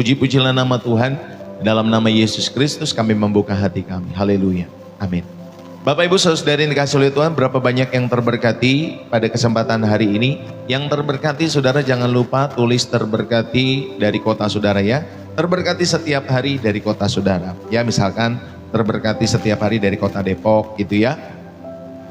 Puji-pujilah nama Tuhan. Dalam nama Yesus Kristus kami membuka hati kami. Haleluya. Amin. Bapak Ibu Saudara yang dikasihi oleh Tuhan, berapa banyak yang terberkati pada kesempatan hari ini? Yang terberkati saudara jangan lupa tulis terberkati dari kota saudara ya. Terberkati setiap hari dari kota saudara. Ya misalkan terberkati setiap hari dari kota Depok gitu ya.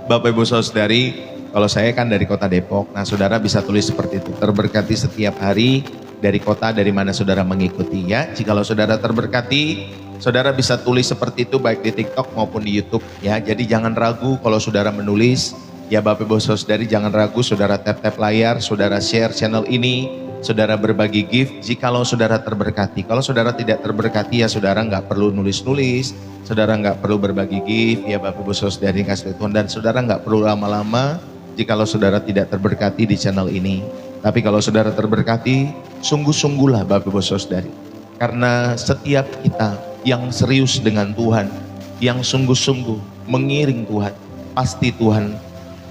Bapak Ibu Saudari, kalau saya kan dari kota Depok. Nah saudara bisa tulis seperti itu. Terberkati setiap hari dari kota dari mana saudara mengikuti ya. Jikalau saudara terberkati, saudara bisa tulis seperti itu baik di TikTok maupun di YouTube ya. Jadi jangan ragu kalau saudara menulis. Ya Bapak Ibu Saudari jangan ragu, saudara tap-tap layar, saudara share channel ini, saudara berbagi gift jikalau saudara terberkati. Kalau saudara tidak terberkati ya saudara nggak perlu nulis-nulis, saudara nggak perlu berbagi gift ya Bapak Ibu Saudari kasih Tuhan, dan saudara nggak perlu lama-lama jikalau saudara tidak terberkati di channel ini. Tapi kalau saudara terberkati, sungguh-sungguhlah Bapak Ibu Saudari. Karena setiap kita yang serius dengan Tuhan, yang sungguh-sungguh mengiring Tuhan, pasti Tuhan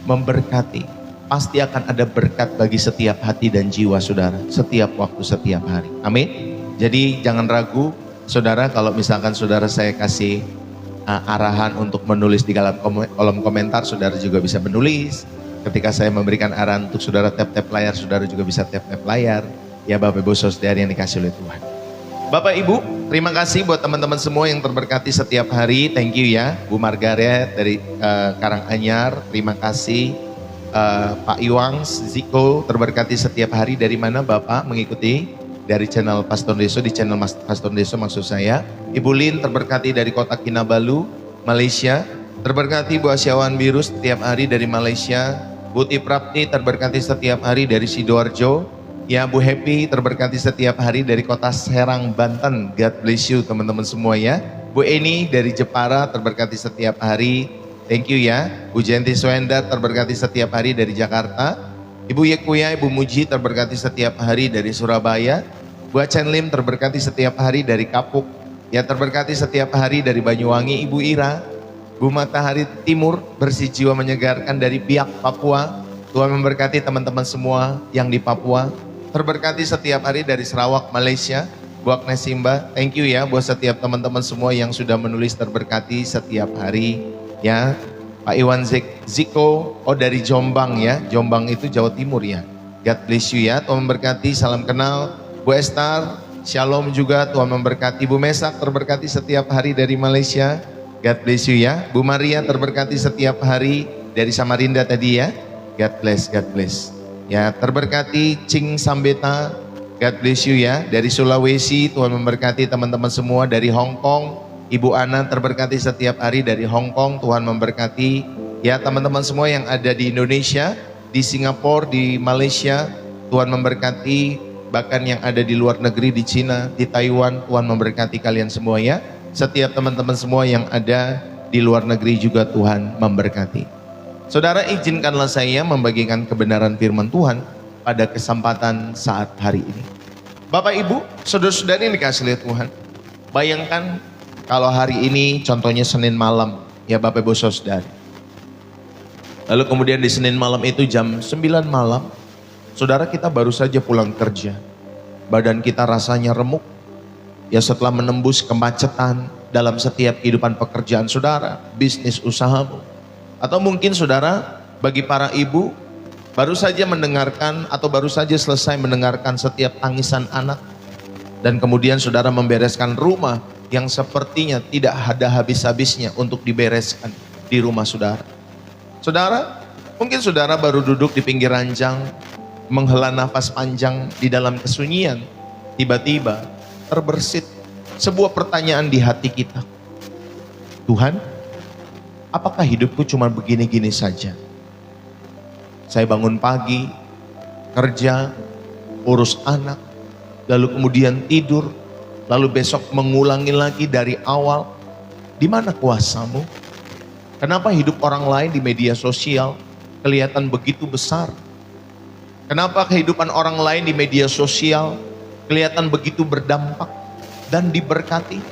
memberkati. Pasti akan ada berkat bagi setiap hati dan jiwa saudara, setiap waktu, setiap hari. Amin. Jadi jangan ragu, saudara, kalau misalkan saudara saya kasih arahan untuk menulis di kolom komentar, saudara juga bisa menulis. Ketika saya memberikan arahan untuk saudara tap-tap layar, saudara juga bisa tap-tap layar. Ya Bapak Ibu Saudara yang dikasih oleh Tuhan. Bapak Ibu, terima kasih buat teman-teman semua yang terberkati setiap hari. Thank you ya, Bu Margaret dari Karanganyar. Terima kasih Pak Iwang Ziko, terberkati setiap hari. Dari mana Bapak mengikuti? Dari channel Pastor Deso, di channel Pastor Deso maksud saya. Ibu Lin terberkati dari kota Kinabalu, Malaysia. Terberkati Bu Asyawan Biru setiap hari dari Malaysia. Bu Tiprapti terberkati setiap hari dari Sidoarjo. Ya Bu Happy terberkati setiap hari dari kota Serang, Banten. God bless you teman-teman semua ya. Bu Eni dari Jepara terberkati setiap hari. Thank you ya. Bu Jenti Swenda terberkati setiap hari dari Jakarta. Ibu Yekuya, Ibu Muji terberkati setiap hari dari Surabaya. Bu Achen Lim terberkati setiap hari dari Kapuk. Ya terberkati setiap hari dari Banyuwangi. Ibu Ira, Bu Matahari Timur bersih jiwa menyegarkan dari Biak, Papua. Tuhan memberkati teman-teman semua yang di Papua. Terberkati setiap hari dari Sarawak, Malaysia. Bu Agnes Simba, thank you ya buat setiap teman-teman semua yang sudah menulis terberkati setiap hari ya. Pak Iwan Ziko, oh dari Jombang ya, Jombang itu Jawa Timur ya. God bless you ya, Tuhan memberkati, salam kenal. Bu Estar, shalom juga, Tuhan memberkati. Bu Mesak terberkati setiap hari dari Malaysia. God bless you ya. Bu Maria terberkati setiap hari dari Samarinda tadi ya. God bless, God bless. Ya terberkati Cing Sambeta, God bless you ya. Dari Sulawesi, Tuhan memberkati teman-teman semua. Dari Hong Kong, Ibu Ana terberkati setiap hari dari Hong Kong, Tuhan memberkati. Ya teman-teman semua yang ada di Indonesia, di Singapura, di Malaysia, Tuhan memberkati. Bahkan yang ada di luar negeri, di Cina, di Taiwan, Tuhan memberkati kalian semua ya. Setiap teman-teman semua yang ada di luar negeri juga Tuhan memberkati. Saudara, izinkanlah saya membagikan kebenaran firman Tuhan pada kesempatan saat hari ini. Bapak Ibu, saudara-saudari yang dikasihi oleh Tuhan, bayangkan kalau hari ini contohnya Senin malam, ya Bapak Ibu Saudari. Lalu kemudian di Senin malam itu jam 9 malam, saudara kita baru saja pulang kerja. Badan kita rasanya remuk, ya setelah menembus kemacetan dalam setiap kehidupan pekerjaan saudara, bisnis usahamu. Atau mungkin saudara, bagi para ibu, baru saja mendengarkan atau baru saja selesai mendengarkan setiap tangisan anak. Dan kemudian saudara membereskan rumah yang sepertinya tidak ada habis-habisnya untuk dibereskan di rumah saudara. Saudara, mungkin saudara baru duduk di pinggir ranjang, menghela nafas panjang di dalam kesunyian. Tiba-tiba terbersit sebuah pertanyaan di hati kita. Tuhan, apakah hidupku cuma begini-gini saja? Saya bangun pagi, kerja, urus anak, lalu kemudian tidur, lalu besok mengulangi lagi dari awal. Di mana kuasamu? Kenapa hidup orang lain di media sosial kelihatan begitu besar? Kenapa kehidupan orang lain di media sosial kelihatan begitu berdampak dan diberkati?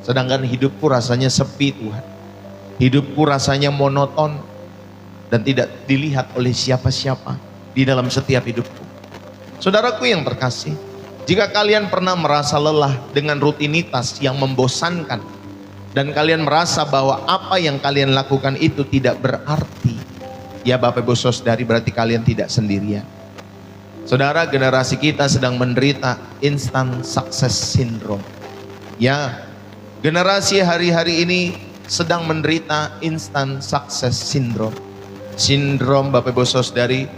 Sedangkan hidupku rasanya sepi Tuhan. Hidupku rasanya monoton dan tidak dilihat oleh siapa-siapa di dalam setiap hidupku. Saudaraku yang terkasih, Jika kalian pernah merasa lelah dengan rutinitas yang membosankan, dan kalian merasa bahwa apa yang kalian lakukan itu tidak berarti, ya Bapak Ibu Saudari, berarti kalian tidak sendirian. Saudara, generasi kita sedang menderita instant success syndrome. Ya, generasi hari-hari ini sedang menderita instant success syndrome. Sindrom Bapak Ibu Saudari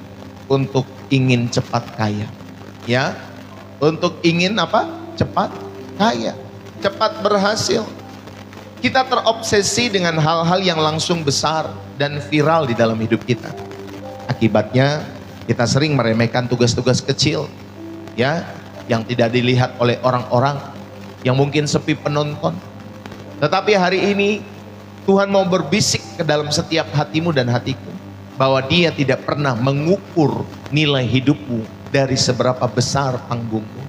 untuk ingin cepat kaya. Ya, untuk ingin apa? Cepat kaya, cepat berhasil. Kita terobsesi dengan hal-hal yang langsung besar dan viral di dalam hidup kita. Akibatnya kita sering meremehkan tugas-tugas kecil, ya, yang tidak dilihat oleh orang-orang, yang mungkin sepi penonton. Tetapi hari ini Tuhan mau berbisik ke dalam setiap hatimu dan hatiku, bahwa Dia tidak pernah mengukur nilai hidupmu dari seberapa besar panggungmu,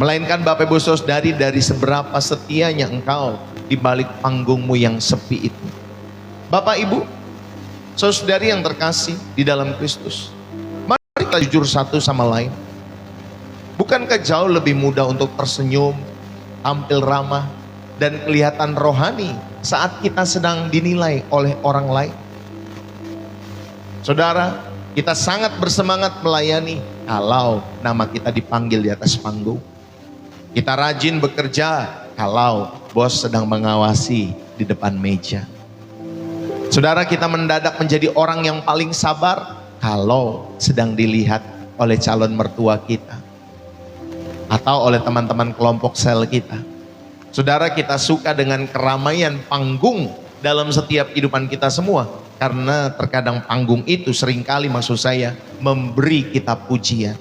melainkan Bapak Ibu Saudari dari seberapa setianya engkau di balik panggungmu yang sepi itu. Bapak Ibu Saudari yang terkasih di dalam Kristus, mari kita jujur satu sama lain. Bukankah jauh lebih mudah untuk tersenyum, tampil ramah, dan kelihatan rohani saat kita sedang dinilai oleh orang lain? Saudara, kita sangat bersemangat melayani kalau nama kita dipanggil di atas panggung. Kita rajin bekerja kalau bos sedang mengawasi di depan meja. Saudara, kita mendadak menjadi orang yang paling sabar kalau sedang dilihat oleh calon mertua kita atau oleh teman-teman kelompok sel kita. Saudara, kita suka dengan keramaian panggung dalam setiap kehidupan kita semua, karena terkadang panggung itu seringkali, maksud saya, memberi kita pujian.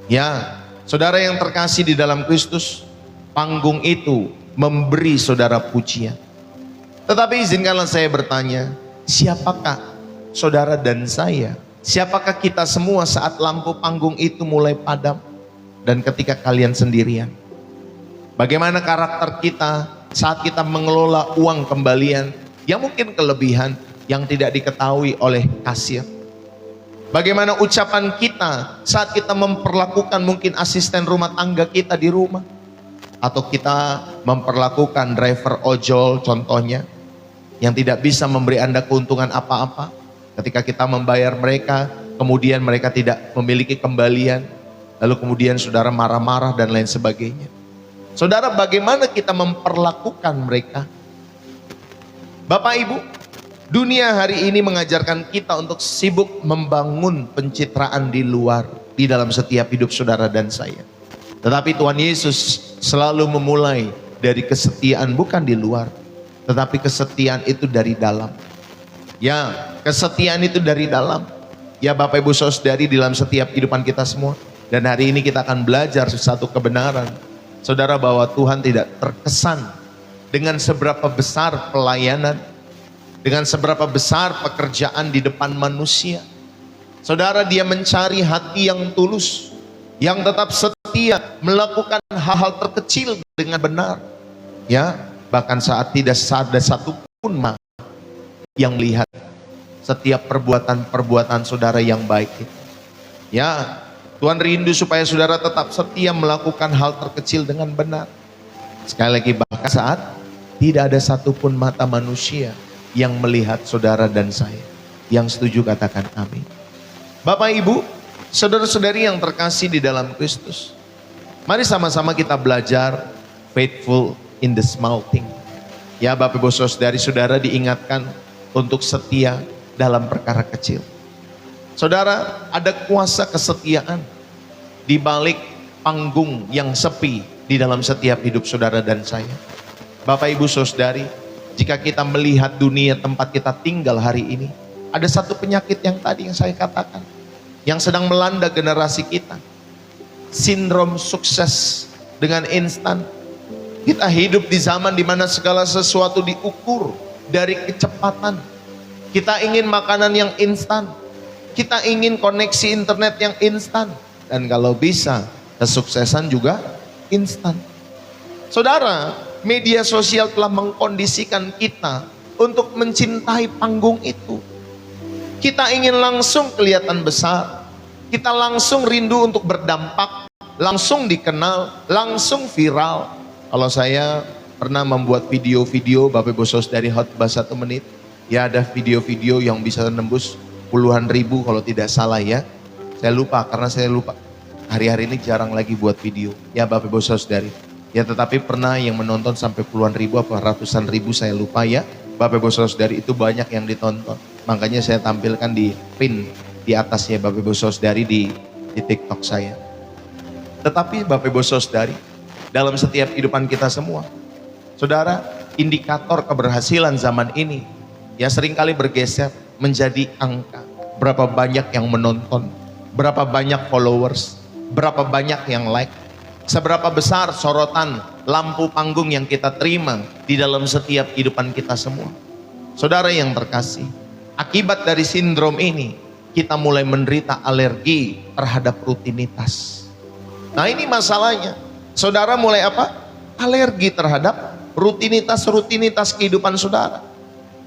Ya, saudara yang terkasih di dalam Kristus, panggung itu memberi saudara pujian. Tetapi izinkanlah saya bertanya, siapakah saudara dan saya? Siapakah kita semua saat lampu panggung itu mulai padam dan ketika kalian sendirian? Bagaimana karakter kita saat kita mengelola uang kembalian yang mungkin kelebihan yang tidak diketahui oleh kasir? Bagaimana ucapan kita saat kita memperlakukan mungkin asisten rumah tangga kita di rumah? Atau kita memperlakukan driver ojol contohnya, yang tidak bisa memberi Anda keuntungan apa-apa. Ketika kita membayar mereka, kemudian mereka tidak memiliki kembalian, lalu kemudian saudara marah-marah dan lain sebagainya. Saudara, bagaimana kita memperlakukan mereka? Bapak Ibu, dunia hari ini mengajarkan kita untuk sibuk membangun pencitraan di luar, di dalam setiap hidup saudara dan saya. Tetapi Tuhan Yesus selalu memulai dari kesetiaan, bukan di luar, tetapi kesetiaan itu dari dalam. Ya, kesetiaan itu dari dalam. Ya Bapak Ibu Saudari, di dalam setiap kehidupan kita semua. Dan hari ini kita akan belajar satu kebenaran, saudara, bahwa Tuhan tidak terkesan dengan seberapa besar pelayanan, dengan seberapa besar pekerjaan di depan manusia. Saudara, Dia mencari hati yang tulus, yang tetap setia, melakukan hal-hal terkecil dengan benar. Ya, bahkan saat tidak ada satupun mata yang melihat setiap perbuatan-perbuatan saudara yang baik itu. Ya, Tuhan rindu supaya saudara tetap setia melakukan hal terkecil dengan benar. Sekali lagi, bahkan saat tidak ada satupun mata manusia yang melihat saudara dan saya. Yang setuju katakan amin. Bapak Ibu, saudara-saudari yang terkasih di dalam Kristus, mari sama-sama kita belajar faithful in the small thing. Ya Bapak Ibu Saudari, saudara diingatkan untuk setia dalam perkara kecil. Saudara, ada kuasa kesetiaan di balik panggung yang sepi di dalam setiap hidup saudara dan saya. Bapak Ibu Saudari, jika kita melihat dunia tempat kita tinggal hari ini, ada satu penyakit yang tadi yang saya katakan, yang sedang melanda generasi kita. Sindrom sukses dengan instan. Kita hidup di zaman di mana segala sesuatu diukur dari kecepatan. Kita ingin makanan yang instan. Kita ingin koneksi internet yang instan. Dan kalau bisa, kesuksesan juga instan. Saudara, media sosial telah mengkondisikan kita untuk mencintai panggung itu. Kita ingin langsung kelihatan besar. Kita langsung rindu untuk berdampak. langsung dikenal, langsung viral. Kalau saya pernah membuat video-video Bapak Ibu Saudara dari khotbah 1 menit, ya ada video-video yang bisa nembus puluhan ribu kalau tidak salah ya. Saya lupa karena saya lupa. Hari-hari ini jarang lagi buat video. Ya Bapak Ibu Saudari. Ya tetapi pernah yang menonton sampai puluhan ribu apa ratusan ribu saya lupa ya. Bapak Ibu Saudari itu banyak yang ditonton. Makanya saya tampilkan di pin di atasnya Bapak Ibu Saudari di TikTok saya. Tetapi Bapak Ibu Saudari, dalam setiap kehidupan kita semua, saudara, indikator keberhasilan zaman ini ya seringkali bergeser menjadi angka. Berapa banyak yang menonton, berapa banyak followers, berapa banyak yang like, seberapa besar sorotan lampu panggung yang kita terima di dalam setiap kehidupan kita semua. Saudara yang terkasih, akibat dari sindrom ini, kita mulai menderita alergi terhadap rutinitas. Nah ini masalahnya. Saudara mulai apa? Alergi terhadap rutinitas kehidupan saudara.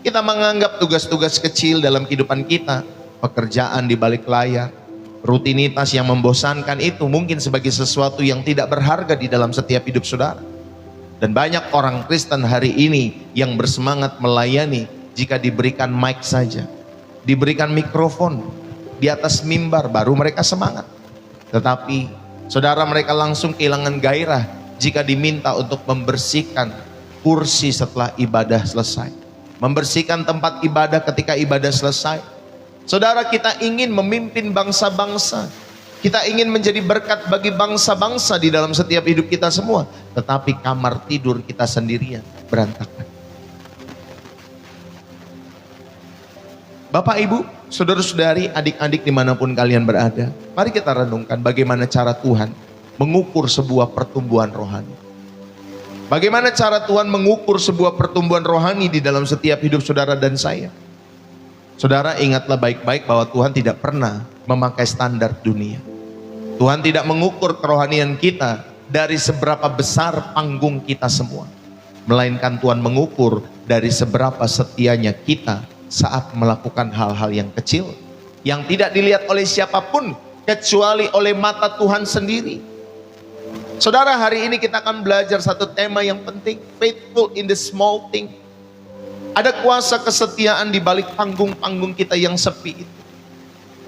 Kita menganggap tugas-tugas kecil dalam kehidupan kita, pekerjaan di balik layar, rutinitas yang membosankan itu mungkin sebagai sesuatu yang tidak berharga di dalam setiap hidup saudara. Dan banyak orang Kristen hari ini yang bersemangat melayani jika diberikan mic saja, diberikan mikrofon di atas mimbar baru mereka semangat. Tetapi saudara, mereka langsung kehilangan gairah jika diminta untuk membersihkan kursi setelah ibadah selesai, membersihkan tempat ibadah ketika ibadah selesai. Saudara, kita ingin memimpin bangsa-bangsa, kita ingin menjadi berkat bagi bangsa-bangsa di dalam setiap hidup kita semua. Tetapi kamar tidur kita sendirian berantakan. Bapak, Ibu, saudara-saudari, adik-adik dimanapun kalian berada, mari kita renungkan bagaimana cara Tuhan mengukur sebuah pertumbuhan rohani. Bagaimana cara Tuhan mengukur sebuah pertumbuhan rohani di dalam setiap hidup saudara dan saya. Saudara, ingatlah baik-baik bahwa Tuhan tidak pernah memakai standar dunia. Tuhan tidak mengukur kerohanian kita dari seberapa besar panggung kita semua, melainkan Tuhan mengukur dari seberapa setianya kita saat melakukan hal-hal yang kecil, yang tidak dilihat oleh siapapun kecuali oleh mata Tuhan sendiri. Saudara, hari ini kita akan belajar satu tema yang penting, faithful in the small thing. Ada kuasa kesetiaan di balik panggung-panggung kita yang sepi itu.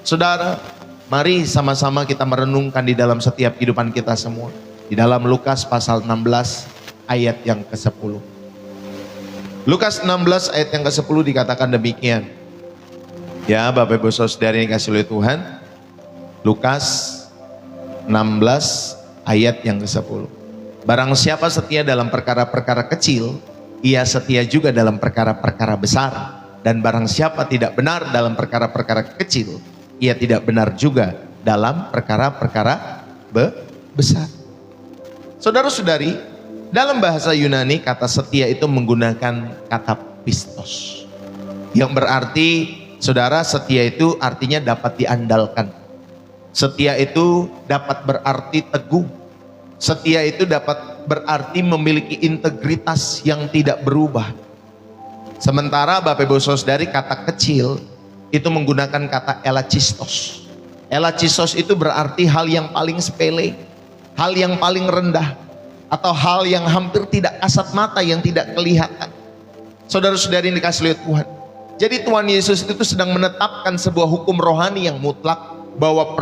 Saudara, mari sama-sama kita merenungkan di dalam setiap kehidupan kita semua. Di dalam Lukas pasal 16 ayat yang ke-10. Lukas 16 ayat yang ke-10 dikatakan demikian. Ya Bapak Ibu Saudara yang dikasihi oleh Tuhan. Lukas 16 ayat yang ke-10. Barang siapa setia dalam perkara-perkara kecil, ia setia juga dalam perkara-perkara besar. Dan barang siapa tidak benar dalam perkara-perkara kecil, ia tidak benar juga dalam perkara-perkara besar. Saudara-saudari, dalam bahasa Yunani kata setia itu menggunakan kata pistos. Yang berarti, saudara, setia itu artinya dapat diandalkan. Setia itu dapat berarti teguh. Setia itu dapat berarti memiliki integritas yang tidak berubah. Sementara Bapak Ibu Saudari, kata kecil itu menggunakan kata elachistos. Elachistos itu berarti hal yang paling sepele, hal yang paling rendah, atau hal yang hampir tidak kasat mata, yang tidak kelihatan. Saudara-saudari yang dikasihi oleh Tuhan. Jadi Tuhan Yesus itu sedang menetapkan sebuah hukum rohani yang mutlak, bahwa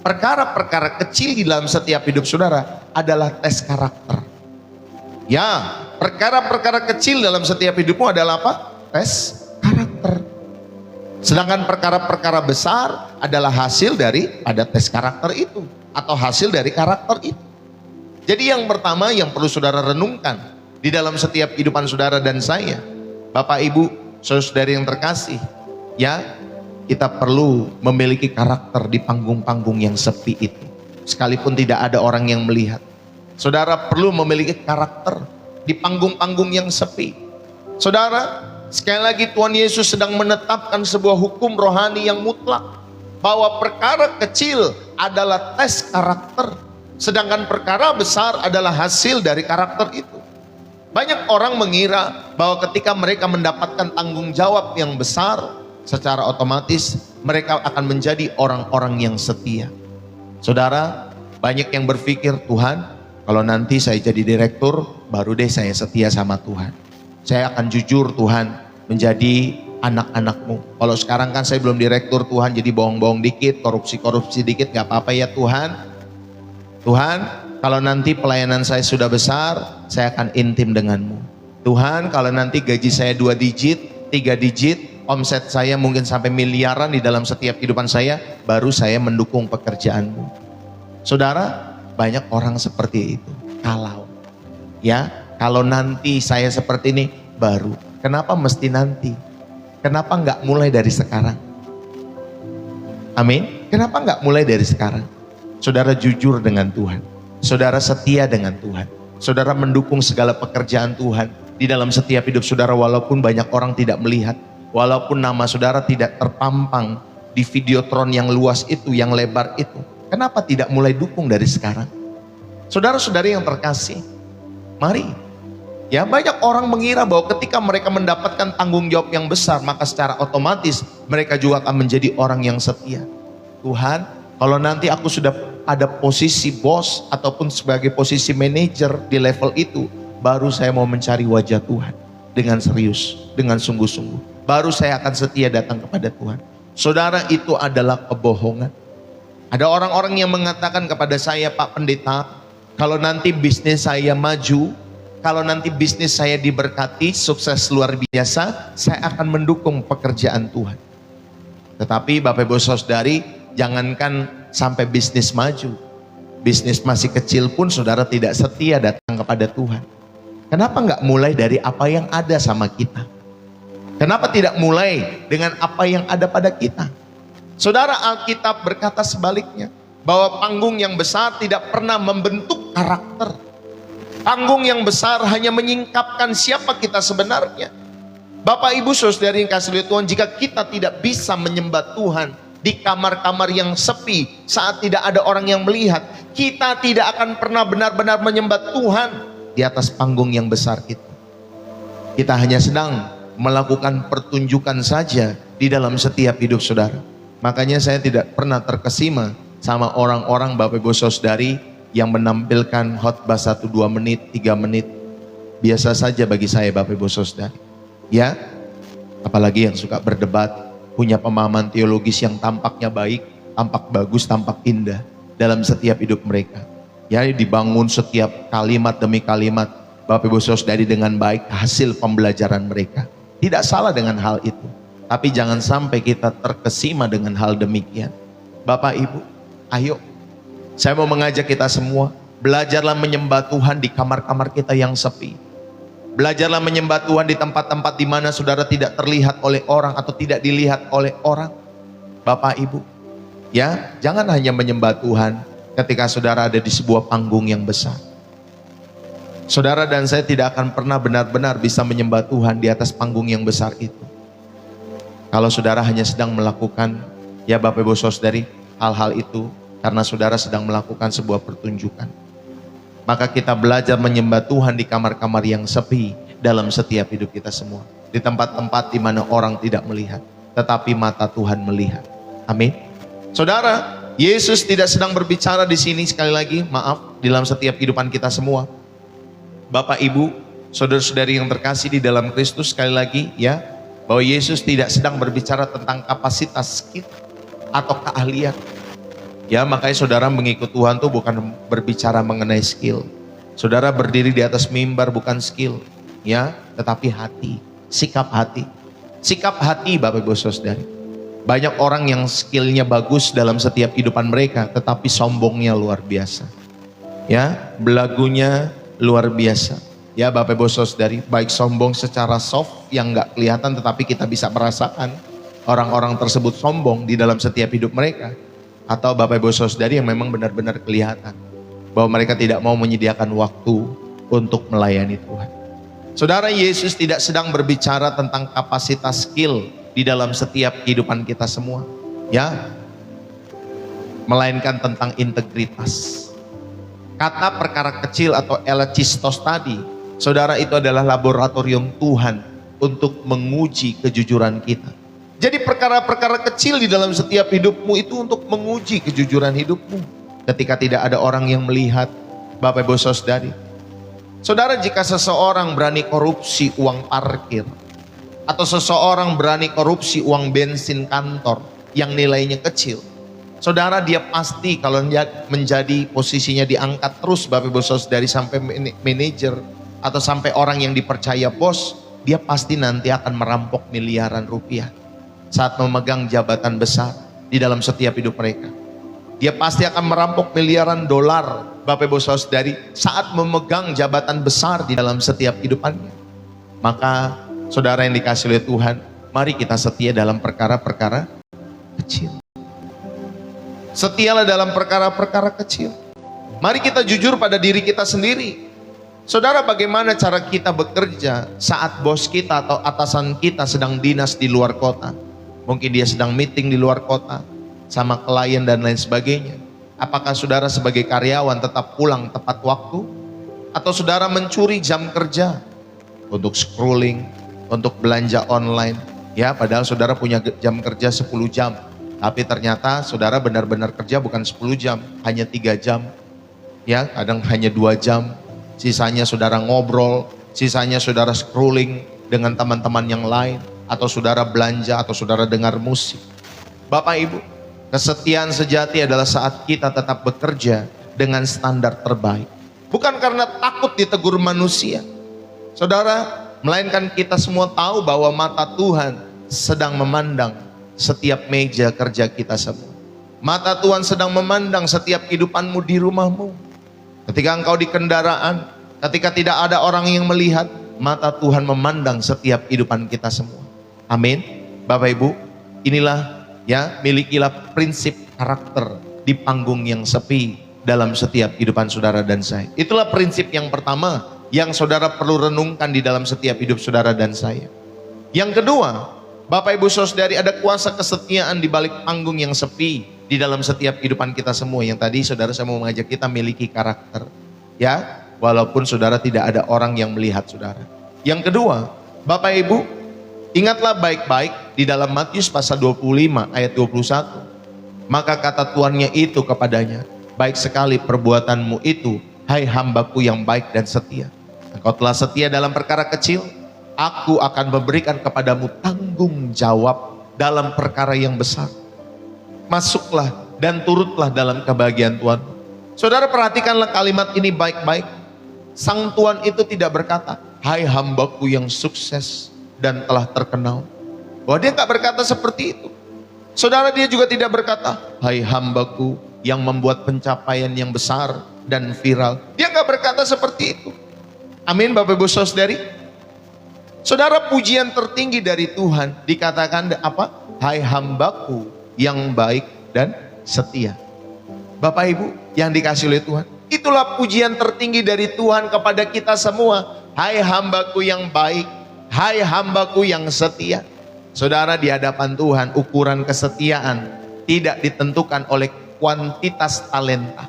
perkara-perkara kecil di dalam setiap hidup saudara adalah tes karakter. Ya, perkara-perkara kecil dalam setiap hidupmu adalah apa? Tes karakter. Sedangkan perkara-perkara besar adalah hasil dari pada tes karakter itu, atau hasil dari karakter itu. Jadi yang pertama yang perlu saudara renungkan di dalam setiap kehidupan saudara dan saya, Bapak Ibu, saudara-saudari yang terkasih, ya, kita perlu memiliki karakter di panggung-panggung yang sepi itu. Sekalipun tidak ada orang yang melihat, saudara perlu memiliki karakter di panggung-panggung yang sepi. Saudara, sekali lagi Tuhan Yesus sedang menetapkan sebuah hukum rohani yang mutlak, bahwa perkara kecil adalah tes karakter, sedangkan perkara besar adalah hasil dari karakter itu. Banyak orang mengira bahwa ketika mereka mendapatkan tanggung jawab yang besar, secara otomatis mereka akan menjadi orang-orang yang setia. Saudara, Banyak yang berpikir, Tuhan, kalau nanti saya jadi direktur, baru deh saya setia sama Tuhan. Saya akan jujur Tuhan menjadi anak-anak-Mu. Kalau sekarang kan saya belum direktur Tuhan, jadi bohong-bohong dikit, korupsi-korupsi dikit, gak apa-apa ya Tuhan. Tuhan, kalau nanti pelayanan saya sudah besar, saya akan intim dengan-Mu. Tuhan, kalau nanti gaji saya 2 digit, 3 digit, omset saya mungkin sampai miliaran di dalam setiap kehidupan saya, baru saya mendukung pekerjaan-Mu. Saudara, banyak orang seperti itu. Kalau nanti saya seperti ini, baru. Kenapa mesti nanti? Kenapa nggak mulai dari sekarang? Amin. Kenapa nggak mulai dari sekarang? Saudara jujur dengan Tuhan. Saudara setia dengan Tuhan. Saudara mendukung segala pekerjaan Tuhan di dalam setiap hidup saudara, walaupun banyak orang tidak melihat. Walaupun nama saudara tidak terpampang di videotron yang luas itu, yang lebar itu. Kenapa tidak mulai dukung dari sekarang? Saudara-saudari yang terkasih, mari. Ya, banyak orang mengira bahwa ketika mereka mendapatkan tanggung jawab yang besar, maka secara otomatis mereka juga akan menjadi orang yang setia. Tuhan, kalau nanti aku sudah ada posisi bos ataupun sebagai posisi manajer di level itu, baru saya mau mencari wajah Tuhan dengan serius, dengan sungguh-sungguh. Baru saya akan setia datang kepada Tuhan. Saudara, itu adalah kebohongan. Ada orang-orang yang mengatakan kepada saya, Pak Pendeta, kalau nanti bisnis saya maju, kalau nanti bisnis saya diberkati, sukses luar biasa, saya akan mendukung pekerjaan Tuhan. Tetapi Bapak Ibu Saudari, jangankan sampai bisnis maju, bisnis masih kecil pun saudara tidak setia datang kepada Tuhan. Kenapa nggak mulai dari apa yang ada sama kita? Kenapa tidak mulai dengan apa yang ada pada kita? Saudara, Alkitab berkata sebaliknya, bahwa panggung yang besar tidak pernah membentuk karakter. Panggung yang besar hanya menyingkapkan siapa kita sebenarnya. Bapak Ibu Saudari yang kasih Tuhan, jika kita tidak bisa menyembah Tuhan di kamar-kamar yang sepi saat tidak ada orang yang melihat, kita tidak akan pernah benar-benar menyembah Tuhan di atas panggung yang besar itu. Kita hanya sedang melakukan pertunjukan saja di dalam setiap hidup saudara. Makanya saya tidak pernah terkesima sama orang-orang Bapak Ibu Saudari yang menampilkan khotbah 1, 2 menit, 3 menit. Biasa saja bagi saya Bapak Ibu Saudari. Ya, apalagi yang suka berdebat, punya pemahaman teologis yang tampaknya baik, tampak bagus, tampak indah dalam setiap hidup mereka. Ya, dibangun setiap kalimat demi kalimat Bapak Ibu Saudari dengan baik, hasil pembelajaran mereka. Tidak salah dengan hal itu. Tapi jangan sampai kita terkesima dengan hal demikian. Bapak Ibu, ayo. Saya mau mengajak kita semua, belajarlah menyembah Tuhan di kamar-kamar kita yang sepi. Belajarlah menyembah Tuhan di tempat-tempat di mana saudara tidak terlihat oleh orang atau tidak dilihat oleh orang. Bapak Ibu, ya, jangan hanya menyembah Tuhan ketika saudara ada di sebuah panggung yang besar. Saudara dan saya tidak akan pernah benar-benar bisa menyembah Tuhan di atas panggung yang besar itu. Kalau saudara hanya sedang melakukan, ya Bapak Ibu Saudari, hal-hal itu karena saudara sedang melakukan sebuah pertunjukan. Maka kita belajar menyembah Tuhan di kamar-kamar yang sepi dalam setiap hidup kita semua. Di tempat-tempat di mana orang tidak melihat, tetapi mata Tuhan melihat. Amin. Saudara, Yesus tidak sedang berbicara di sini sekali lagi, maaf, di dalam setiap kehidupan kita semua. Bapak Ibu, saudara-saudari yang terkasih di dalam Kristus, sekali lagi ya, bahwa Yesus tidak sedang berbicara tentang kapasitas kita atau keahlian. Ya, makanya saudara mengikut Tuhan tuh bukan berbicara mengenai skill. Saudara berdiri di atas mimbar bukan skill, ya, tetapi hati, sikap hati. Sikap hati Bapak Ibu Saudari. Banyak orang yang skillnya bagus dalam setiap kehidupan mereka, tetapi sombongnya luar biasa. Ya, belagunya luar biasa. Ya Bapak Ibu Saudari, baik sombong secara soft yang nggak kelihatan tetapi kita bisa merasakan orang-orang tersebut sombong di dalam setiap hidup mereka. Atau Bapak Ibu Saudari yang memang benar-benar kelihatan bahwa mereka tidak mau menyediakan waktu untuk melayani Tuhan. Saudara, Yesus tidak sedang berbicara tentang kapasitas skill di dalam setiap kehidupan kita semua. Ya, melainkan tentang integritas. Kata perkara kecil atau elecistos tadi, saudara, itu adalah laboratorium Tuhan untuk menguji kejujuran kita. Jadi perkara-perkara kecil di dalam setiap hidupmu itu untuk menguji kejujuran hidupmu. ketika tidak ada orang yang melihat. Bapak Ibu Saudari, saudara, jika seseorang berani korupsi uang parkir, atau seseorang berani korupsi uang bensin kantor yang nilainya kecil, saudara, dia pasti kalau menjadi posisinya diangkat terus Bapak Ibu Saudari sampai manajer atau sampai orang yang dipercaya bos, dia pasti nanti akan merampok miliaran rupiah saat memegang jabatan besar di dalam setiap hidup mereka. Dia pasti akan merampok miliaran dolar Bapak Ibu Saudari saat memegang jabatan besar di dalam setiap hidupannya. Maka saudara yang dikasih oleh Tuhan, mari kita setia dalam perkara-perkara kecil. Setialah dalam perkara-perkara kecil. Mari kita jujur pada diri kita sendiri. Saudara, bagaimana cara kita bekerja saat bos kita atau atasan kita sedang dinas di luar kota? Mungkin dia sedang meeting di luar kota sama klien dan lain sebagainya. Apakah saudara sebagai karyawan tetap pulang tepat waktu? Atau saudara mencuri jam kerja untuk scrolling, untuk belanja online? Ya, padahal saudara punya jam kerja 10 jam. Tapi ternyata saudara benar-benar kerja bukan 10 jam, hanya 3 jam. Ya, kadang hanya 2 jam. Sisanya saudara ngobrol, sisanya saudara scrolling dengan teman-teman yang lain. Atau saudara belanja, atau saudara dengar musik. Bapak Ibu, kesetiaan sejati adalah saat kita tetap bekerja dengan standar terbaik. Bukan karena takut ditegur manusia, saudara, melainkan kita semua tahu bahwa mata Tuhan sedang memandang setiap meja kerja kita semua. Mata Tuhan sedang memandang setiap kehidupanmu di rumahmu. Ketika engkau di kendaraan, ketika tidak ada orang yang melihat, mata Tuhan memandang setiap kehidupan kita semua. Amin. Bapak Ibu, inilah ya, milikilah prinsip karakter di panggung yang sepi dalam setiap kehidupan saudara dan saya. Itulah prinsip yang pertama yang saudara perlu renungkan di dalam setiap hidup saudara dan saya. Yang kedua, Bapak Ibu Saudari, ada kuasa kesetiaan di balik panggung yang sepi di dalam setiap kehidupan kita semua. Yang tadi saudara, saya mau mengajak kita miliki karakter, ya, walaupun saudara tidak ada orang yang melihat saudara. Yang kedua, Bapak Ibu, ingatlah baik-baik di dalam Matius pasal 25 ayat 21. Maka kata tuannya itu kepadanya, baik sekali perbuatanmu itu, hai hambaku yang baik dan setia. Engkau telah setia dalam perkara kecil, aku akan memberikan kepadamu tanggung jawab dalam perkara yang besar. Masuklah dan turutlah dalam kebahagiaan Tuhan. Saudara, perhatikanlah kalimat ini baik-baik. Sang Tuan itu tidak berkata, hai hambaku yang sukses dan telah terkenal. Bahwa dia tak berkata seperti itu. Saudara, dia juga tidak berkata, hai hambaku yang membuat pencapaian yang besar dan viral. Dia gak berkata seperti itu. Amin, Bapak Ibu Saudari. Saudara, pujian tertinggi dari Tuhan dikatakan apa? Hai hambaku yang baik dan setia. Bapak Ibu yang dikasih oleh Tuhan, itulah pujian tertinggi dari Tuhan kepada kita semua. Hai hambaku yang baik, hai hambaku yang setia. Saudara, di hadapan Tuhan ukuran kesetiaan tidak ditentukan oleh kuantitas talenta.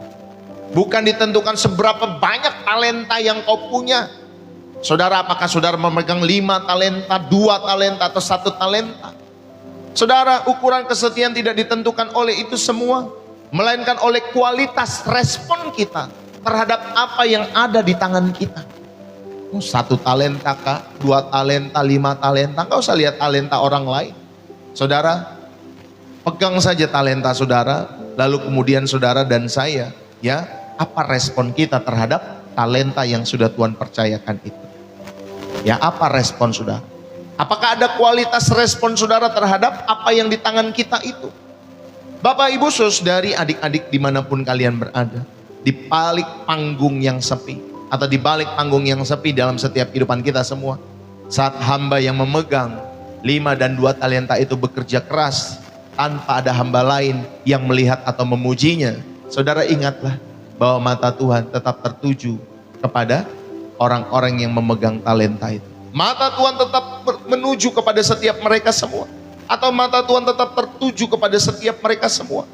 Bukan ditentukan seberapa banyak talenta yang kau punya. Saudara, apakah saudara memegang 5 talenta, 2 talenta, atau 1 talenta? Saudara, ukuran kesetiaan tidak ditentukan oleh itu semua, melainkan oleh kualitas respon kita terhadap apa yang ada di tangan kita. 1 talenta kah, 2 talenta, 5 talenta, enggak usah lihat talenta orang lain. Saudara, pegang saja talenta saudara, lalu kemudian saudara dan saya, ya, apa respon kita terhadap talenta yang sudah Tuhan percayakan itu? Ya, apa respon saudara? Apakah ada kualitas respon saudara terhadap apa yang di tangan kita itu? Bapak, Ibu, Saudari, adik-adik dimanapun kalian berada, di balik panggung yang sepi, atau di balik panggung yang sepi dalam setiap kehidupan kita semua, saat hamba yang memegang 5 dan 2 talenta itu bekerja keras, tanpa ada hamba lain yang melihat atau memujinya, saudara ingatlah bahwa mata Tuhan tetap tertuju kepada orang-orang yang memegang talenta itu. Mata Tuhan tetap menuju kepada setiap mereka semua. Atau mata Tuhan tetap tertuju kepada setiap mereka semua.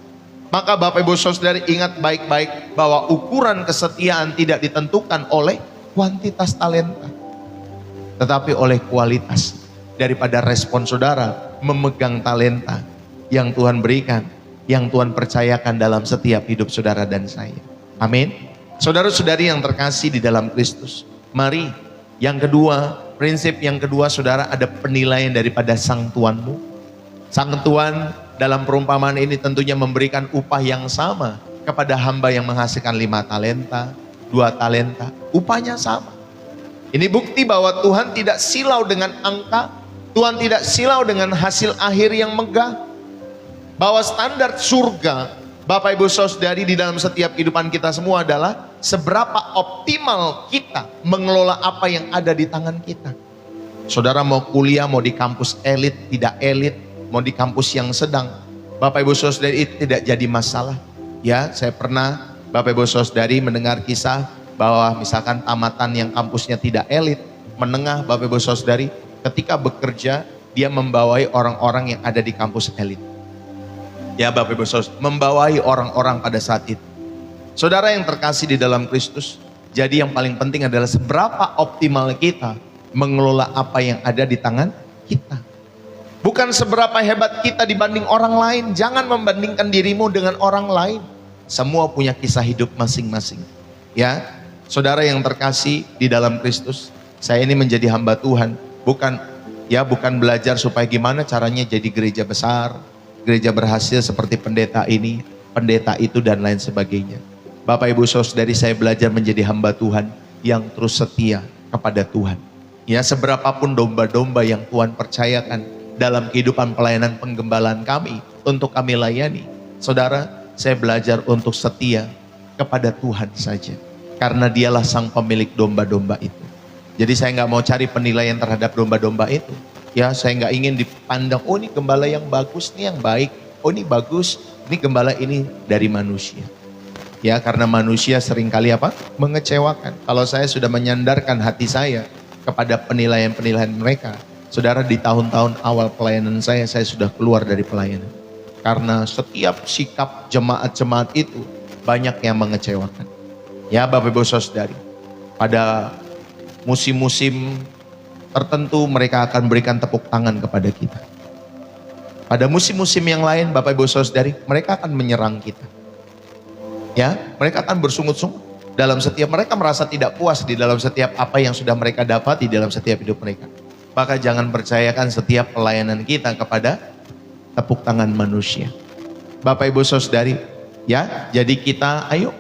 Maka Bapak Ibu Saudari, ingat baik-baik bahwa ukuran kesetiaan tidak ditentukan oleh kuantitas talenta, tetapi oleh kualitas daripada respon saudara memegang talenta yang Tuhan berikan yang Tuhan percayakan dalam setiap hidup saudara dan saya. Amin. Saudara-saudari yang terkasih di dalam Kristus, mari yang kedua, prinsip yang kedua saudara, ada penilaian daripada sang Tuanmu. Sang Tuan dalam perumpamaan ini tentunya memberikan upah yang sama kepada hamba yang menghasilkan 5 talenta, 2 talenta, upahnya sama. Ini bukti bahwa Tuhan tidak silau dengan angka, Tuhan tidak silau dengan hasil akhir yang megah. Bahwa standar surga, Bapak Ibu Saudari, di dalam setiap kehidupan kita semua adalah seberapa optimal kita mengelola apa yang ada di tangan kita. Saudara mau kuliah, mau di kampus elit, tidak elit, mau di kampus yang sedang, Bapak Ibu Saudari, itu tidak jadi masalah. Ya, saya pernah Bapak Ibu Saudari mendengar kisah bahwa misalkan tamatan yang kampusnya tidak elit, menengah, Bapak Ibu Saudari, ketika bekerja dia membawai orang-orang yang ada di kampus elit. Ya Bapak Ibu Saudara, membawai orang-orang pada saat itu. Saudara yang terkasih di dalam Kristus, jadi yang paling penting adalah seberapa optimal kita mengelola apa yang ada di tangan kita. Bukan seberapa hebat kita dibanding orang lain. Jangan membandingkan dirimu dengan orang lain. Semua punya kisah hidup masing-masing. Ya, saudara yang terkasih di dalam Kristus, saya ini menjadi hamba Tuhan, bukan belajar supaya gimana caranya jadi gereja besar, gereja berhasil seperti pendeta ini, pendeta itu, dan lain sebagainya. Bapak Ibu Saudari, saya belajar menjadi hamba Tuhan yang terus setia kepada Tuhan. Ya, seberapapun domba-domba yang Tuhan percayakan dalam kehidupan pelayanan penggembalaan kami untuk kami layani, saudara, saya belajar untuk setia kepada Tuhan saja, karena dialah sang pemilik domba-domba itu. Jadi saya nggak mau cari penilaian terhadap domba-domba itu. Ya, saya nggak ingin dipandang, oh ini gembala yang bagus, nih yang baik, oh ini bagus, ini gembala ini dari manusia. Ya, karena manusia seringkali mengecewakan. Kalau saya sudah menyandarkan hati saya kepada penilaian-penilaian mereka, saudara, di tahun-tahun awal pelayanan saya sudah keluar dari pelayanan. Karena setiap sikap jemaat-jemaat itu banyak yang mengecewakan. Ya Bapak Ibu Saudari, pada musim-musim tertentu mereka akan berikan tepuk tangan kepada kita. Pada musim-musim yang lain, Bapak Ibu Saudari, mereka akan menyerang kita. Ya, mereka akan bersungut-sungut dalam setiap, mereka merasa tidak puas di dalam setiap apa yang sudah mereka dapat di dalam setiap hidup mereka. Maka jangan percayakan setiap pelayanan kita kepada tepuk tangan manusia. Bapak Ibu Saudari, ya, jadi kita ayo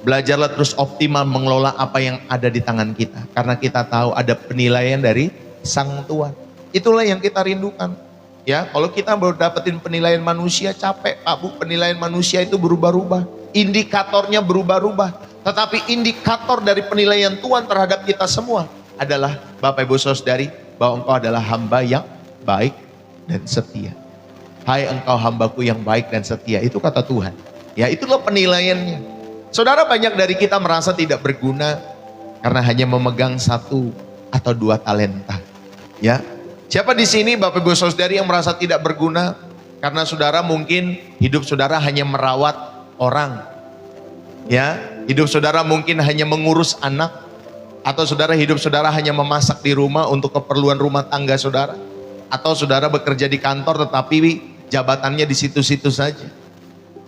belajarlah terus optimal mengelola apa yang ada di tangan kita. Karena kita tahu ada penilaian dari Sang Tuhan. Itulah yang kita rindukan. Ya, kalau kita baru dapetin penilaian manusia, capek Pak Bu, penilaian manusia itu berubah-ubah. Indikatornya berubah-ubah. Tetapi indikator dari penilaian Tuhan terhadap kita semua adalah, Bapak Ibu Saudari, bahwa engkau adalah hamba yang baik dan setia. Hai engkau hambaku yang baik dan setia, itu kata Tuhan. Ya, itulah penilaiannya. Saudara, banyak dari kita merasa tidak berguna karena hanya memegang 1 atau 2 talenta. Ya, siapa di sini Bapak Ibu Saudari yang merasa tidak berguna karena saudara mungkin hidup saudara hanya merawat orang? Ya, hidup saudara mungkin hanya mengurus anak, atau saudara hidup saudara hanya memasak di rumah untuk keperluan rumah tangga saudara, atau saudara bekerja di kantor tetapi jabatannya di situ-situ saja.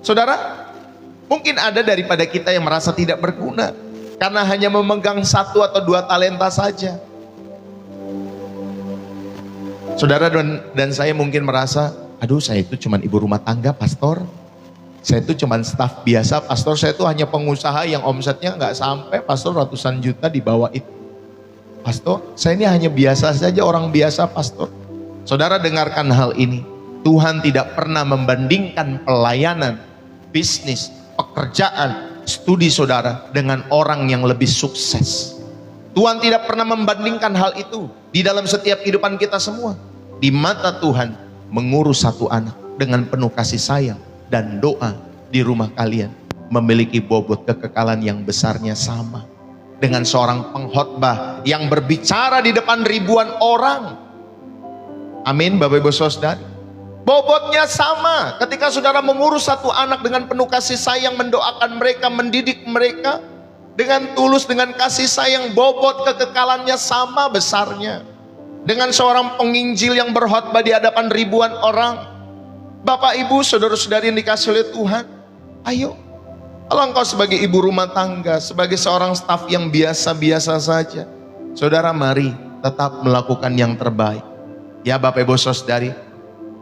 Saudara, mungkin ada daripada kita yang merasa tidak berguna karena hanya memegang 1 atau 2 talenta saja. Saudara dan saya mungkin merasa, aduh saya itu cuma ibu rumah tangga pastor, saya itu cuma staf biasa pastor, saya itu hanya pengusaha yang omsetnya nggak sampai pastor ratusan juta di bawah itu. Pastor, saya ini hanya biasa saja, orang biasa pastor. Saudara dengarkan hal ini, Tuhan tidak pernah membandingkan pelayanan, bisnis, pekerjaan, studi saudara dengan orang yang lebih sukses. Tuhan tidak pernah membandingkan hal itu di dalam setiap kehidupan kita semua. Di mata Tuhan, mengurus 1 anak dengan penuh kasih sayang dan doa di rumah kalian memiliki bobot kekekalan yang besarnya sama dengan seorang pengkhotbah yang berbicara di depan ribuan orang. Amin Bapak Ibu Saudari. Bobotnya sama ketika saudara mengurus 1 anak dengan penuh kasih sayang, mendoakan mereka, mendidik mereka dengan tulus, dengan kasih sayang, bobot kekekalannya sama besarnya dengan seorang penginjil yang berkhotbah di hadapan ribuan orang. Bapak, Ibu, saudara-saudari yang dikasih oleh Tuhan, ayo. Kalau engkau sebagai ibu rumah tangga, sebagai seorang staf yang biasa-biasa saja, saudara, mari tetap melakukan yang terbaik. Ya Bapak Ibu saudari,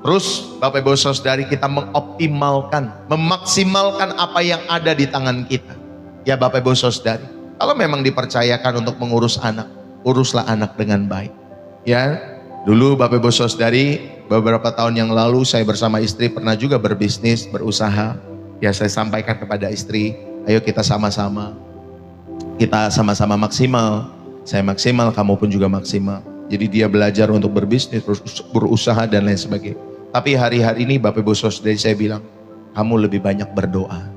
terus Bapak Ibu saudari, kita mengoptimalkan, memaksimalkan apa yang ada di tangan kita. Ya Bapak Ibu saudari, kalau memang dipercayakan untuk mengurus anak, uruslah anak dengan baik. Ya, dulu Bapak Ibu saudari, beberapa tahun yang lalu saya bersama istri pernah juga berbisnis, berusaha. Ya, saya sampaikan kepada istri, ayo kita sama-sama maksimal. Saya maksimal, kamu pun juga maksimal. Jadi dia belajar untuk berbisnis, berusaha dan lain sebagainya. Tapi hari-hari ini Bapak Ibu saudari, saya bilang, kamu lebih banyak berdoa.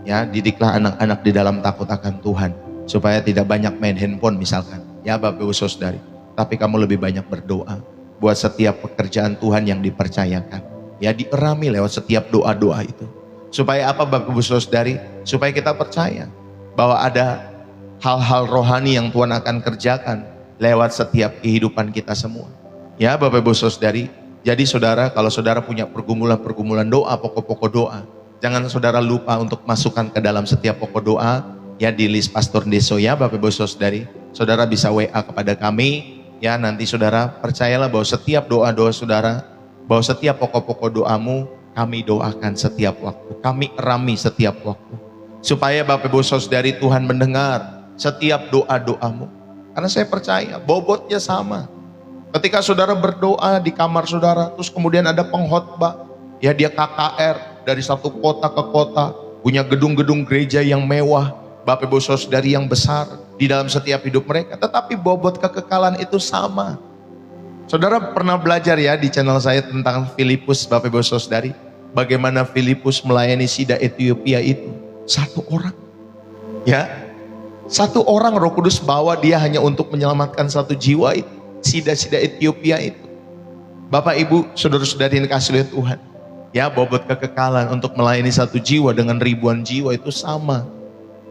Ya, didiklah anak-anak di dalam takut akan Tuhan, supaya tidak banyak main handphone misalkan. Ya Bapak Ibu saudari, tapi kamu lebih banyak berdoa buat setiap pekerjaan Tuhan yang dipercayakan. Ya, dierami lewat setiap doa-doa itu. Supaya apa Bapak Ibu saudari? Supaya kita percaya bahwa ada hal-hal rohani yang Tuhan akan kerjakan lewat setiap kehidupan kita semua. Ya Bapak Ibu saudari, jadi saudara, kalau saudara punya pergumulan-pergumulan doa, pokok-pokok doa, jangan saudara lupa untuk masukkan ke dalam setiap pokok doa, ya di list Pastor Deso. Ya Bapak Ibu saudari, saudara bisa WA kepada kami, ya nanti saudara percayalah bahwa setiap doa-doa saudara, bahwa setiap pokok-pokok doamu, kami doakan setiap waktu, kami erami setiap waktu. Supaya Bapak Ibu saudari, Tuhan mendengar setiap doa-doamu. Karena saya percaya bobotnya sama. Ketika saudara berdoa di kamar saudara, terus kemudian ada pengkhotbah, ya dia KKR dari satu kota ke kota, punya gedung-gedung gereja yang mewah, Bapak Ibu saudari yang besar di dalam setiap hidup mereka. Tetapi bobot kekekalan itu sama. Saudara pernah belajar ya di channel saya tentang Filipus, Bapak Ibu saudari, bagaimana Filipus melayani sida Ethiopia itu. Satu orang, ya, satu orang Roh Kudus bawa dia hanya untuk menyelamatkan satu jiwa itu, sida-sida Ethiopia itu. Bapak Ibu, saudara-saudari yang dikasih oleh Tuhan, ya bobot kekekalan untuk melayani satu jiwa dengan ribuan jiwa itu sama.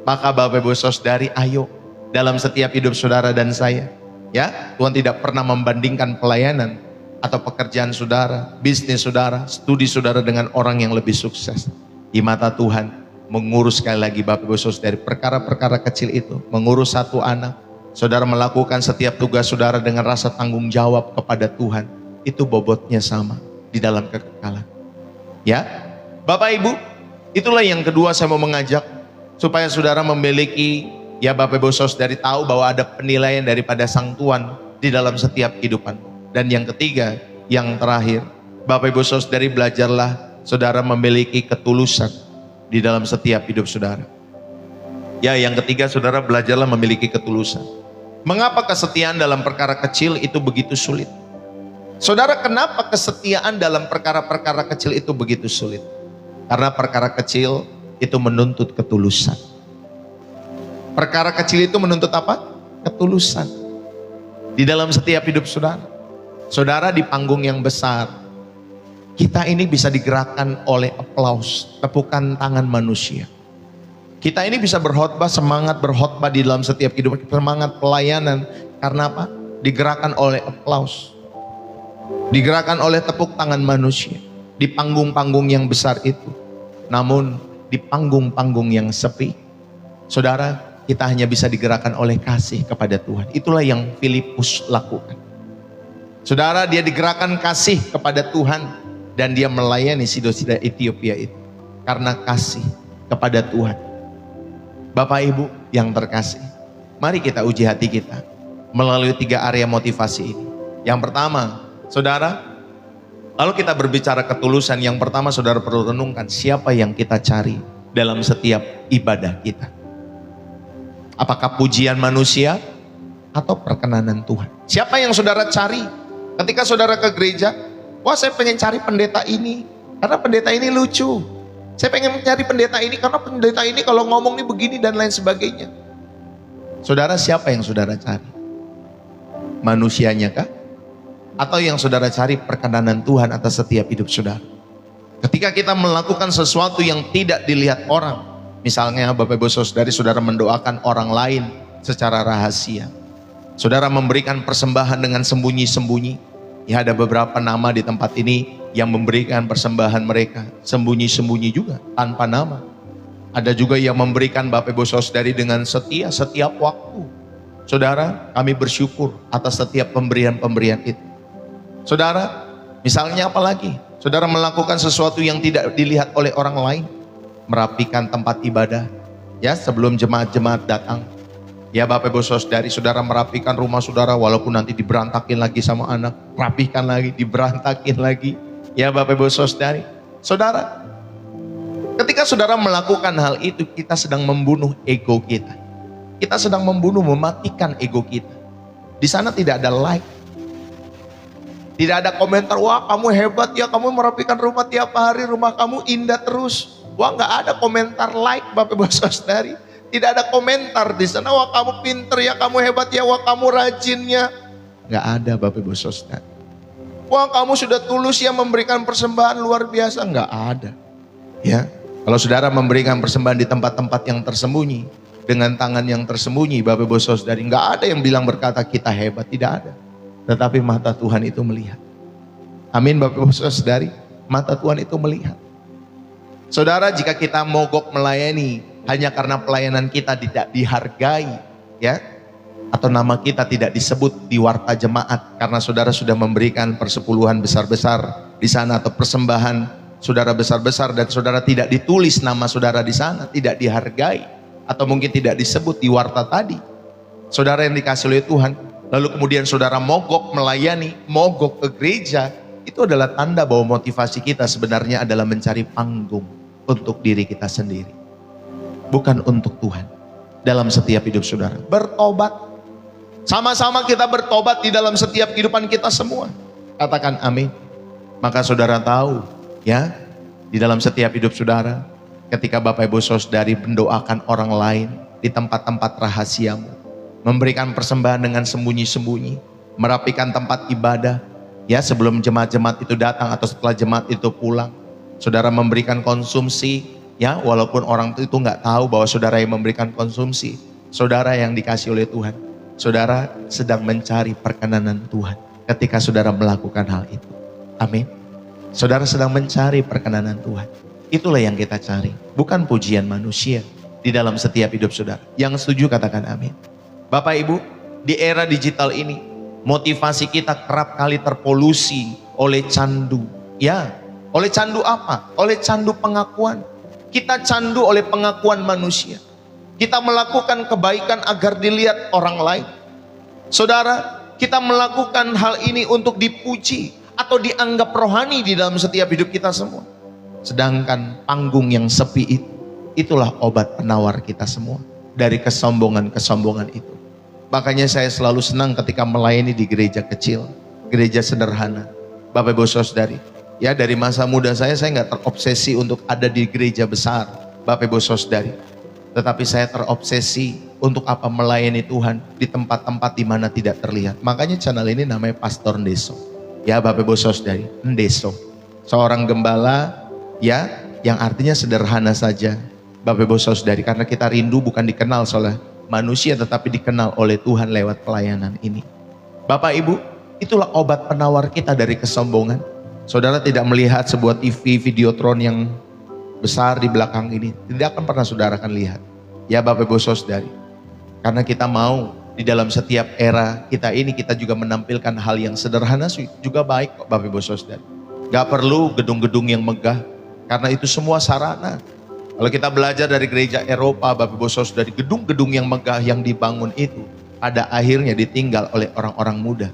Maka Bapak Ibu saudari, ayo dalam setiap hidup saudara dan saya, ya Tuhan tidak pernah membandingkan pelayanan atau pekerjaan saudara, bisnis saudara, studi saudara dengan orang yang lebih sukses. Di mata Tuhan, mengurus sekali lagi Bapak Ibu saudari, perkara-perkara kecil itu, mengurus satu anak, saudara melakukan setiap tugas saudara dengan rasa tanggung jawab kepada Tuhan, itu bobotnya sama di dalam kekekalan. Ya, Bapak Ibu, itulah yang kedua saya mau mengajak, supaya saudara memiliki, ya Bapak Ibu saudari tahu bahwa ada penilaian daripada Sang Tuhan di dalam setiap kehidupan. Dan yang ketiga, yang terakhir, Bapak Ibu saudari, belajarlah saudara memiliki ketulusan di dalam setiap hidup saudara. Ya, yang ketiga, saudara belajarlah memiliki ketulusan. Mengapa kesetiaan dalam perkara kecil itu begitu sulit? Saudara, kenapa kesetiaan dalam perkara-perkara kecil itu begitu sulit? Karena perkara kecil itu menuntut ketulusan. Perkara kecil itu menuntut apa? Ketulusan. Di dalam setiap hidup saudara. Saudara, di panggung yang besar, kita ini bisa digerakkan oleh aplaus, tepukan tangan manusia. Kita ini bisa berkhotbah, semangat berkhotbah di dalam setiap kehidupan, semangat pelayanan. Karena apa? Digerakkan oleh aplaus. Digerakkan oleh tepuk tangan manusia. Di panggung-panggung yang besar itu. Namun di panggung-panggung yang sepi, saudara, kita hanya bisa digerakkan oleh kasih kepada Tuhan. Itulah yang Filipus lakukan. Saudara, dia digerakkan kasih kepada Tuhan. Dan dia melayani sida-sida Ethiopia itu karena kasih kepada Tuhan. Bapak Ibu yang terkasih, mari kita uji hati kita melalui 3 area motivasi ini. Yang pertama, saudara, lalu kita berbicara ketulusan, yang pertama saudara perlu renungkan siapa yang kita cari dalam setiap ibadah kita. Apakah pujian manusia atau perkenanan Tuhan? Siapa yang saudara cari ketika saudara ke gereja? Wah, saya pengen cari pendeta ini karena pendeta ini lucu. Saya pengen cari pendeta ini karena pendeta ini kalau ngomong nih begini dan lain sebagainya. Saudara, siapa yang saudara cari? Manusianya kah? Atau yang saudara cari perkenanan Tuhan atas setiap hidup saudara? Ketika kita melakukan sesuatu yang tidak dilihat orang, misalnya Bapak Ibu saudari, saudara mendoakan orang lain secara rahasia, saudara memberikan persembahan dengan sembunyi-sembunyi. Ya, ada beberapa nama di tempat ini yang memberikan persembahan mereka sembunyi-sembunyi juga, tanpa nama. Ada juga yang memberikan Bapak Ibu Saudari dengan setia setiap waktu. Saudara, kami bersyukur atas setiap pemberian-pemberian itu. Saudara, misalnya apa lagi? Saudara melakukan sesuatu yang tidak dilihat oleh orang lain. Merapikan tempat ibadah, ya, sebelum jemaat-jemaat datang. Ya Bapak Ibu Saudari, saudara merapikan rumah saudara walaupun nanti diberantakin lagi sama anak. Rapikan lagi, diberantakin lagi. Ya Bapak Ibu Saudari. Saudara, ketika saudara melakukan hal itu, kita sedang membunuh ego kita. Kita sedang membunuh, mematikan ego kita. Di sana tidak ada like. Tidak ada komentar, wah kamu hebat ya, kamu merapikan rumah tiap hari, rumah kamu indah terus. Wah nggak ada komentar like Bapak Ibu Saudari. Tidak ada komentar di sana, wah kamu pinter ya, kamu hebat ya, wah kamu rajinnya. Nggak ada Bapak Ibu Saudari. Wah kamu sudah tulus ya memberikan persembahan luar biasa. Nggak ada. Ya, kalau saudara memberikan persembahan di tempat-tempat yang tersembunyi, dengan tangan yang tersembunyi, Bapak Ibu Saudari, nggak ada yang bilang berkata kita hebat, tidak ada. Tetapi mata Tuhan itu melihat. Amin Bapak Ibu Saudari, mata Tuhan itu melihat. Saudara, jika kita mogok melayani hanya karena pelayanan kita tidak dihargai, ya, atau nama kita tidak disebut di warta jemaat karena saudara sudah memberikan persepuluhan besar-besar di sana atau persembahan saudara besar-besar dan saudara tidak ditulis nama saudara di sana, tidak dihargai, atau mungkin tidak disebut di warta tadi, saudara yang dikasih oleh Tuhan, lalu kemudian saudara mogok melayani, mogok ke gereja, itu adalah tanda bahwa motivasi kita sebenarnya adalah mencari panggung untuk diri kita sendiri, bukan untuk Tuhan. Dalam setiap hidup saudara, bertobat, sama-sama kita bertobat di dalam setiap kehidupan kita semua. Katakan amin. Maka saudara tahu, ya, di dalam setiap hidup saudara, ketika Bapak Ibu Saudari mendoakan orang lain di tempat-tempat rahasiamu, memberikan persembahan dengan sembunyi-sembunyi, merapikan tempat ibadah, ya sebelum jemaat-jemaat itu datang atau setelah jemaat itu pulang, saudara memberikan konsumsi, ya walaupun orang itu nggak tahu bahwa saudara yang memberikan konsumsi, saudara yang dikasih oleh Tuhan, saudara sedang mencari perkenanan Tuhan ketika saudara melakukan hal itu. Amin. Saudara sedang mencari perkenanan Tuhan. Itulah yang kita cari, bukan pujian manusia di dalam setiap hidup saudara. Yang setuju katakan amin. Bapak Ibu, di era digital ini, motivasi kita kerap kali terpolusi oleh candu. Ya, oleh candu apa? Oleh candu pengakuan. Kita candu oleh pengakuan manusia. Kita melakukan kebaikan agar dilihat orang lain. Saudara, kita melakukan hal ini untuk dipuji atau dianggap rohani di dalam setiap hidup kita semua. Sedangkan panggung yang sepi itu, itulah obat penawar kita semua dari kesombongan-kesombongan itu. Makanya saya selalu senang ketika melayani di gereja kecil, gereja sederhana. Bapak Ibu Saudari, ya dari masa muda saya nggak terobsesi untuk ada di gereja besar, Bapak Ibu Saudari. Tetapi saya terobsesi untuk apa? Melayani Tuhan di tempat-tempat di mana tidak terlihat. Makanya channel ini namanya Pastor Ndeso. Ya Bapak Ibu Saudari, Ndeso. Seorang gembala, ya, yang artinya sederhana saja Bapak Ibu Saudari, karena kita rindu bukan dikenal oleh manusia tetapi dikenal oleh Tuhan lewat pelayanan ini. Bapak Ibu, itulah obat penawar kita dari kesombongan. Saudara tidak melihat sebuah TV Videotron yang besar di belakang ini, tidak akan pernah saudara akan lihat. Ya Bapak Ibu Saudari, karena kita mau di dalam setiap era kita ini, kita juga menampilkan hal yang sederhana juga baik kok Bapak Ibu Saudari. Gak perlu gedung-gedung yang megah, karena itu semua sarana. Kalau kita belajar dari gereja Eropa, Bapak Ibu Saudari, gedung-gedung yang megah yang dibangun itu pada akhirnya ditinggal oleh orang-orang muda.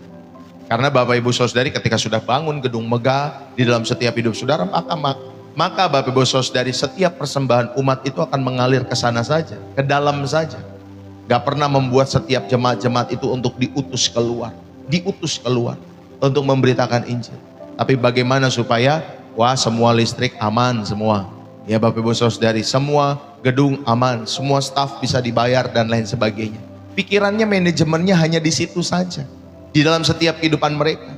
Karena Bapak Ibu Saudari ketika sudah bangun gedung megah di dalam setiap hidup saudara, maka Bapak Ibu Saudari setiap persembahan umat itu akan mengalir ke sana saja, ke dalam saja. Gak pernah membuat setiap jemaat-jemaat itu untuk diutus keluar untuk memberitakan Injil. Tapi bagaimana supaya semua listrik aman semua. Ya Bapak Ibu Saudari, semua gedung aman, semua staf bisa dibayar dan lain sebagainya. Pikirannya, manajemennya hanya di situ saja. Di dalam setiap kehidupan mereka.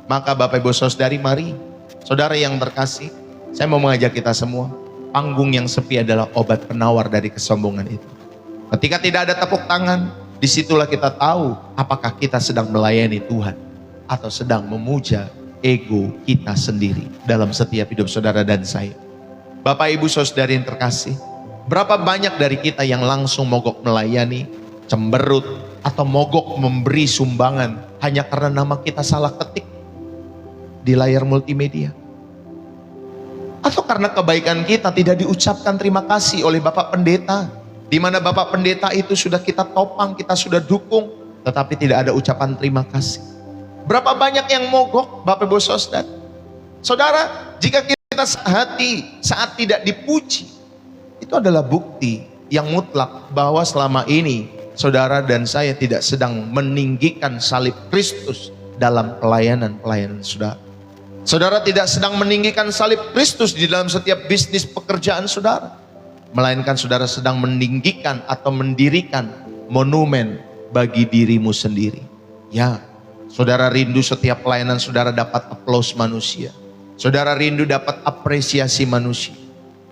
Maka Bapak Ibu Saudari, mari saudara yang terkasih, saya mau mengajak kita semua, panggung yang sepi adalah obat penawar dari kesombongan itu. Ketika tidak ada tepuk tangan, disitulah kita tahu apakah kita sedang melayani Tuhan atau sedang memuja ego kita sendiri dalam setiap hidup saudara dan saya. Bapak Ibu Saudari yang terkasih, berapa banyak dari kita yang langsung mogok melayani, cemberut, atau mogok memberi sumbangan hanya karena nama kita salah ketik di layar multimedia? Atau karena kebaikan kita tidak diucapkan terima kasih oleh Bapak Pendeta, di mana Bapak Pendeta itu sudah kita topang, kita sudah dukung, tetapi tidak ada ucapan terima kasih. Berapa banyak yang mogok Bapak Ibu Saudara? Saudara, jika kita hati saat tidak dipuji, itu adalah bukti yang mutlak bahwa selama ini saudara dan saya tidak sedang meninggikan salib Kristus dalam pelayanan saudara. Saudara tidak sedang meninggikan salib Kristus di dalam setiap bisnis pekerjaan saudara, melainkan saudara sedang meninggikan atau mendirikan monumen bagi dirimu sendiri. Ya, saudara rindu setiap pelayanan saudara dapat aplaus manusia. Saudara rindu dapat apresiasi manusia.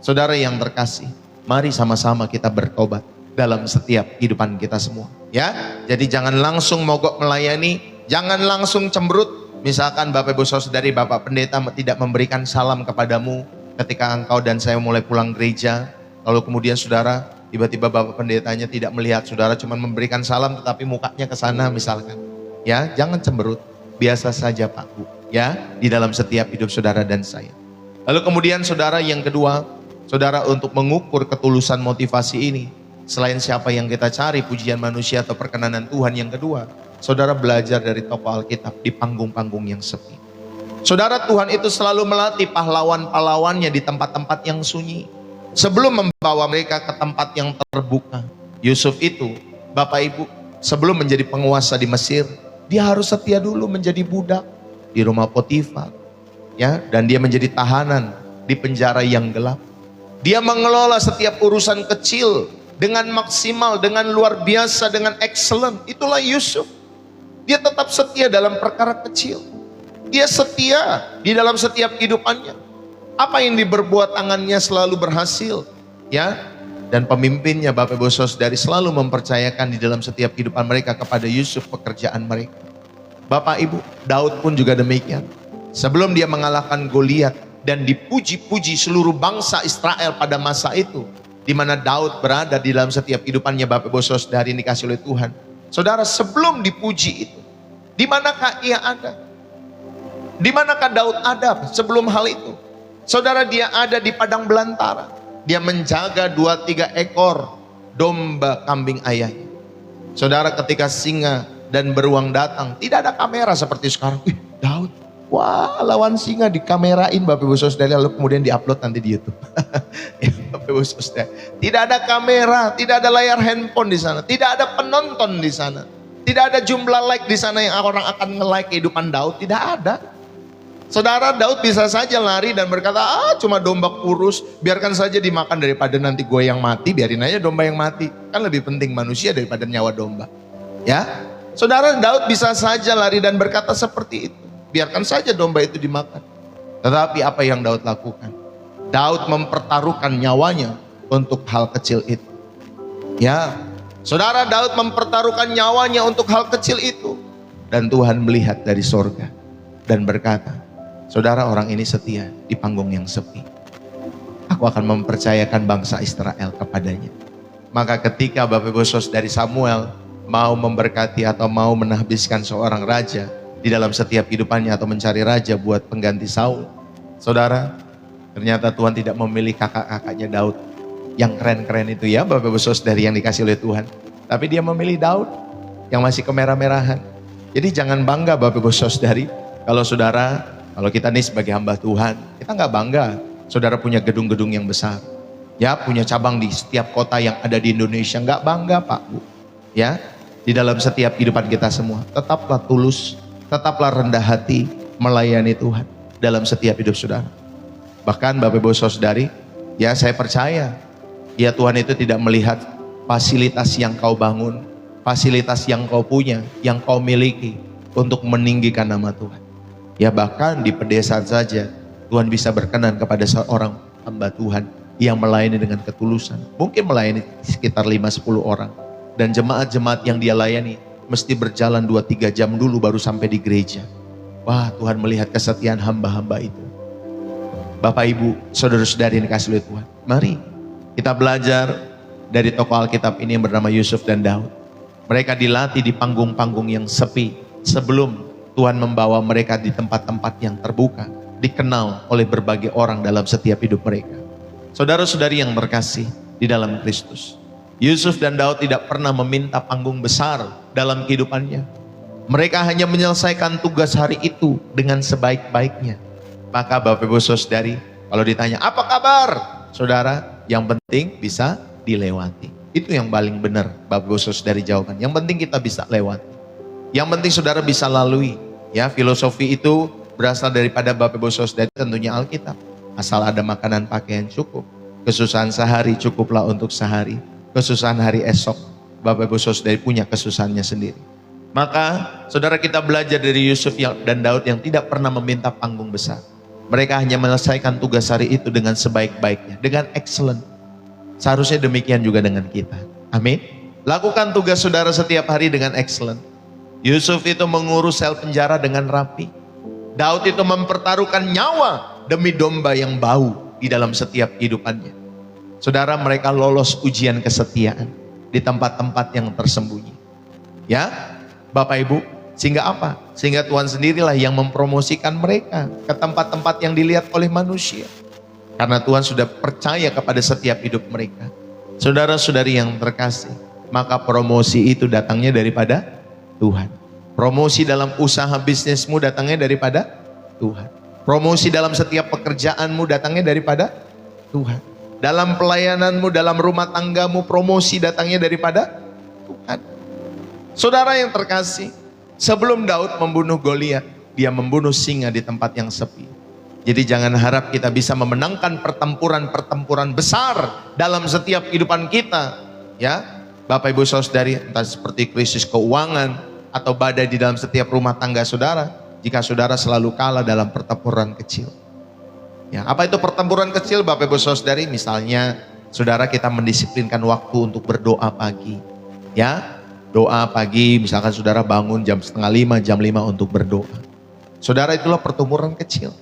Saudara yang terkasih, mari sama-sama kita bertobat dalam setiap kehidupan kita semua. Ya, jadi jangan langsung mogok melayani, jangan langsung cemberut. Misalkan Bapak Ibu Saudari, Bapak Pendeta tidak memberikan salam kepadamu ketika engkau dan saya mulai pulang gereja. Lalu kemudian saudara, tiba-tiba Bapak Pendetanya tidak melihat saudara, cuma memberikan salam tetapi mukanya ke sana misalkan. Ya, jangan cemberut, biasa saja Pak Bu. Ya, di dalam setiap hidup saudara dan saya. Lalu kemudian saudara yang kedua, saudara untuk mengukur ketulusan motivasi ini, selain siapa yang kita cari, pujian manusia atau perkenanan Tuhan, yang kedua, saudara belajar dari tokoh Alkitab di panggung-panggung yang sepi. Saudara, Tuhan itu selalu melatih pahlawan-pahlawannya di tempat-tempat yang sunyi, sebelum membawa mereka ke tempat yang terbuka. Yusuf itu, Bapak Ibu, sebelum menjadi penguasa di Mesir, dia harus setia dulu menjadi budak di rumah Potifar, ya, dan dia menjadi tahanan di penjara yang gelap. Dia mengelola setiap urusan kecil dengan maksimal, dengan luar biasa, dengan excellent. Itulah Yusuf. Dia tetap setia dalam perkara kecil. Dia setia di dalam setiap kehidupannya. Apa yang diberbuat tangannya selalu berhasil, ya. Dan pemimpinnya Bapak Ibu Saudari selalu mempercayakan di dalam setiap kehidupan mereka kepada Yusuf pekerjaan mereka. Bapak Ibu, Daud pun juga demikian. Sebelum dia mengalahkan Goliat dan dipuji-puji seluruh bangsa Israel pada masa itu, di mana Daud berada di dalam setiap kehidupannya Bapak Ibu Saudari yang dikasih oleh Tuhan. Saudara, sebelum dipuji itu, di manakah ia ada? Di manakah Daud ada sebelum hal itu? Saudara, dia ada di padang belantara. Dia menjaga 2-3 ekor domba kambing ayahnya. Saudara, ketika singa dan beruang datang, tidak ada kamera seperti sekarang. Daud, wah, lawan singa dikamerain Bapak Ibu Saudara, lalu kemudian diupload nanti di YouTube. Ya, Bapak Ibu Saudara, tidak ada kamera, tidak ada layar handphone di sana, tidak ada penonton di sana, tidak ada jumlah like di sana yang orang akan nge-like kehidupan Daud, tidak ada. Saudara, Daud bisa saja lari dan berkata, cuma domba kurus, biarkan saja dimakan daripada nanti gue yang mati, biarin aja domba yang mati. Kan lebih penting manusia daripada nyawa domba. Ya, saudara, Daud bisa saja lari dan berkata seperti itu. Biarkan saja domba itu dimakan. Tetapi apa yang Daud lakukan? Daud mempertaruhkan nyawanya untuk hal kecil itu. Ya, saudara, Daud mempertaruhkan nyawanya untuk hal kecil itu. Dan Tuhan melihat dari sorga dan berkata, saudara, orang ini setia di panggung yang sepi. Aku akan mempercayakan bangsa Israel kepadanya. Maka ketika Bapak Ibu Saudari Samuel mau memberkati atau mau menahbiskan seorang raja di dalam setiap kehidupannya atau mencari raja buat pengganti Saul, saudara, ternyata Tuhan tidak memilih kakak-kakaknya Daud yang keren-keren itu, ya Bapak Ibu Saudari yang dikasih oleh Tuhan. Tapi dia memilih Daud yang masih kemerah-merahan. Jadi jangan bangga Bapak Ibu Saudari kalau kita nih sebagai hamba Tuhan, kita nggak bangga saudara punya gedung-gedung yang besar, ya, punya cabang di setiap kota yang ada di Indonesia. Nggak bangga Pak Bu, ya. Di dalam setiap kehidupan kita semua, tetaplah tulus, tetaplah rendah hati melayani Tuhan dalam setiap hidup saudara. Bahkan Bapak Ibu Saudari, ya saya percaya, ya Tuhan itu tidak melihat fasilitas yang kau bangun, fasilitas yang kau punya, yang kau miliki untuk meninggikan nama Tuhan. Ya bahkan di pedesaan saja Tuhan bisa berkenan kepada seorang hamba Tuhan yang melayani dengan ketulusan. Mungkin melayani sekitar 5-10 orang. Dan jemaat-jemaat yang dia layani mesti berjalan 2-3 jam dulu baru sampai di gereja. Wah, Tuhan melihat kesetiaan hamba-hamba itu. Bapak Ibu, saudara-saudari yang dikasihi oleh Tuhan, mari kita belajar dari tokoh Alkitab ini yang bernama Yusuf dan Daud. Mereka dilatih di panggung-panggung yang sepi sebelum Tuhan membawa mereka di tempat-tempat yang terbuka, dikenal oleh berbagai orang dalam setiap hidup mereka. Saudara-saudari yang terkasih di dalam Kristus, Yusuf dan Daud tidak pernah meminta panggung besar dalam kehidupannya. Mereka hanya menyelesaikan tugas hari itu dengan sebaik-baiknya. Maka Bapak Ibu Saudari, kalau ditanya apa kabar? Saudara, yang penting bisa dilewati. Itu yang paling benar Bapak Ibu Saudari jawaban. Yang penting kita bisa lewati. Yang penting saudara bisa lalui. Ya, filosofi itu berasal daripada Bapak Ibu Saudari, tentunya Alkitab. Asal ada makanan pakaian cukup. Kesusahan sehari cukuplah untuk sehari. Kesusahan hari esok, Bapak Ibu Saudari punya kesusahannya sendiri. Maka saudara, kita belajar dari Yusuf dan Daud yang tidak pernah meminta panggung besar. Mereka hanya menyelesaikan tugas hari itu dengan sebaik-baiknya, dengan excellent. Seharusnya demikian juga dengan kita. Amin. Lakukan tugas saudara setiap hari dengan excellent. Yusuf itu mengurus sel penjara dengan rapi. Daud itu mempertaruhkan nyawa demi domba yang bau di dalam setiap kehidupannya. Saudara, mereka lolos ujian kesetiaan di tempat-tempat yang tersembunyi. Ya, Bapak Ibu, sehingga apa? Sehingga Tuhan sendirilah yang mempromosikan mereka ke tempat-tempat yang dilihat oleh manusia. Karena Tuhan sudah percaya kepada setiap hidup mereka. Saudara-saudari yang terkasih, maka promosi itu datangnya daripada Tuhan. Promosi dalam usaha bisnismu datangnya daripada Tuhan. Promosi dalam setiap pekerjaanmu datangnya daripada Tuhan. Dalam pelayananmu, dalam rumah tanggamu, promosi datangnya daripada Tuhan. Saudara yang terkasih, sebelum Daud membunuh Goliat, dia membunuh singa di tempat yang sepi. Jadi jangan harap kita bisa memenangkan pertempuran-pertempuran besar dalam setiap kehidupan kita. Ya, Bapak Ibu Saudari, entah seperti krisis keuangan atau badai di dalam setiap rumah tangga saudara, jika saudara selalu kalah dalam pertempuran kecil. Ya, apa itu pertempuran kecil Bapak Ibu Saudari? Misalnya saudara, kita mendisiplinkan waktu untuk berdoa pagi. Ya, doa pagi, misalkan saudara bangun jam 4:30, jam 5 untuk berdoa. Saudara, itulah pertempuran kecil.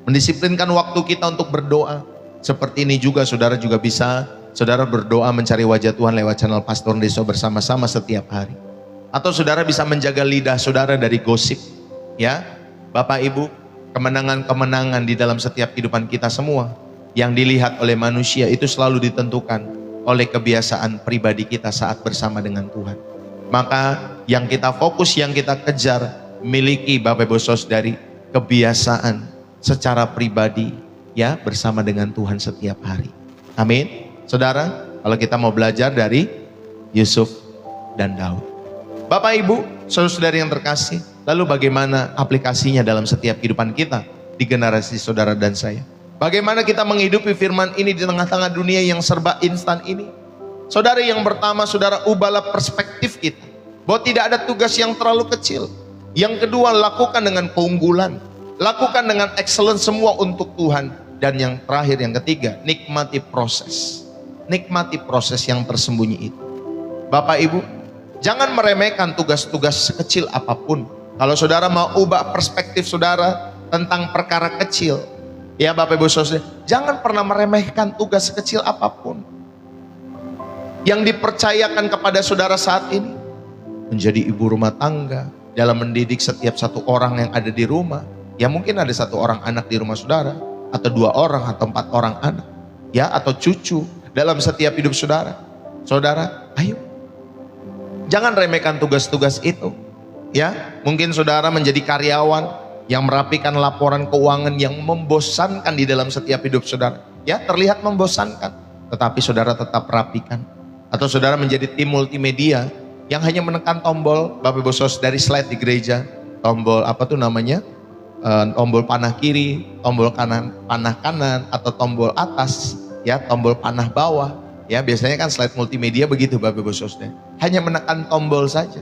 Mendisiplinkan waktu kita untuk berdoa. Seperti ini juga saudara juga bisa, saudara berdoa mencari wajah Tuhan lewat channel Pastor Deso bersama-sama setiap hari. Atau saudara bisa menjaga lidah saudara dari gosip. Ya, Bapak Ibu, kemenangan-kemenangan di dalam setiap kehidupan kita semua yang dilihat oleh manusia itu selalu ditentukan oleh kebiasaan pribadi kita saat bersama dengan Tuhan. Maka yang kita fokus, yang kita kejar, miliki Bapak Ibu Saudari kebiasaan secara pribadi, ya, bersama dengan Tuhan setiap hari. Amin. Saudara, kalau kita mau belajar dari Yusuf dan Daud. Bapak Ibu, saudara-saudari yang terkasih, lalu bagaimana aplikasinya dalam setiap kehidupan kita di generasi saudara dan saya? Bagaimana kita menghidupi firman ini di tengah-tengah dunia yang serba instan ini? Saudara, yang pertama, saudara, ubahlah perspektif kita bahwa tidak ada tugas yang terlalu kecil. Yang kedua, lakukan dengan keunggulan, lakukan dengan excellence semua untuk Tuhan. Dan yang terakhir, yang ketiga, nikmati proses. Nikmati proses yang tersembunyi itu. Bapak Ibu, jangan meremehkan tugas-tugas sekecil apapun. Kalau saudara mau ubah perspektif saudara tentang perkara kecil, ya Bapak Ibu Saudara, jangan pernah meremehkan tugas sekecil apapun yang dipercayakan kepada saudara saat ini. Menjadi ibu rumah tangga, dalam mendidik setiap satu orang yang ada di rumah. Ya mungkin ada 1 orang anak di rumah saudara, atau 2 orang, atau 4 orang anak, ya, atau cucu dalam setiap hidup saudara. Saudara, ayo, jangan remehkan tugas-tugas itu. Ya, mungkin saudara menjadi karyawan yang merapikan laporan keuangan yang membosankan di dalam setiap hidup saudara. Ya, terlihat membosankan, tetapi saudara tetap rapikan. Atau saudara menjadi tim multimedia yang hanya menekan tombol, Bapak Ibu Saudara, dari slide di gereja, tombol apa tuh namanya? Tombol panah kiri, tombol panah kanan, atau tombol atas, ya, tombol panah bawah. Ya, biasanya kan slide multimedia begitu Bapak Ibu Saudara. Hanya menekan tombol saja.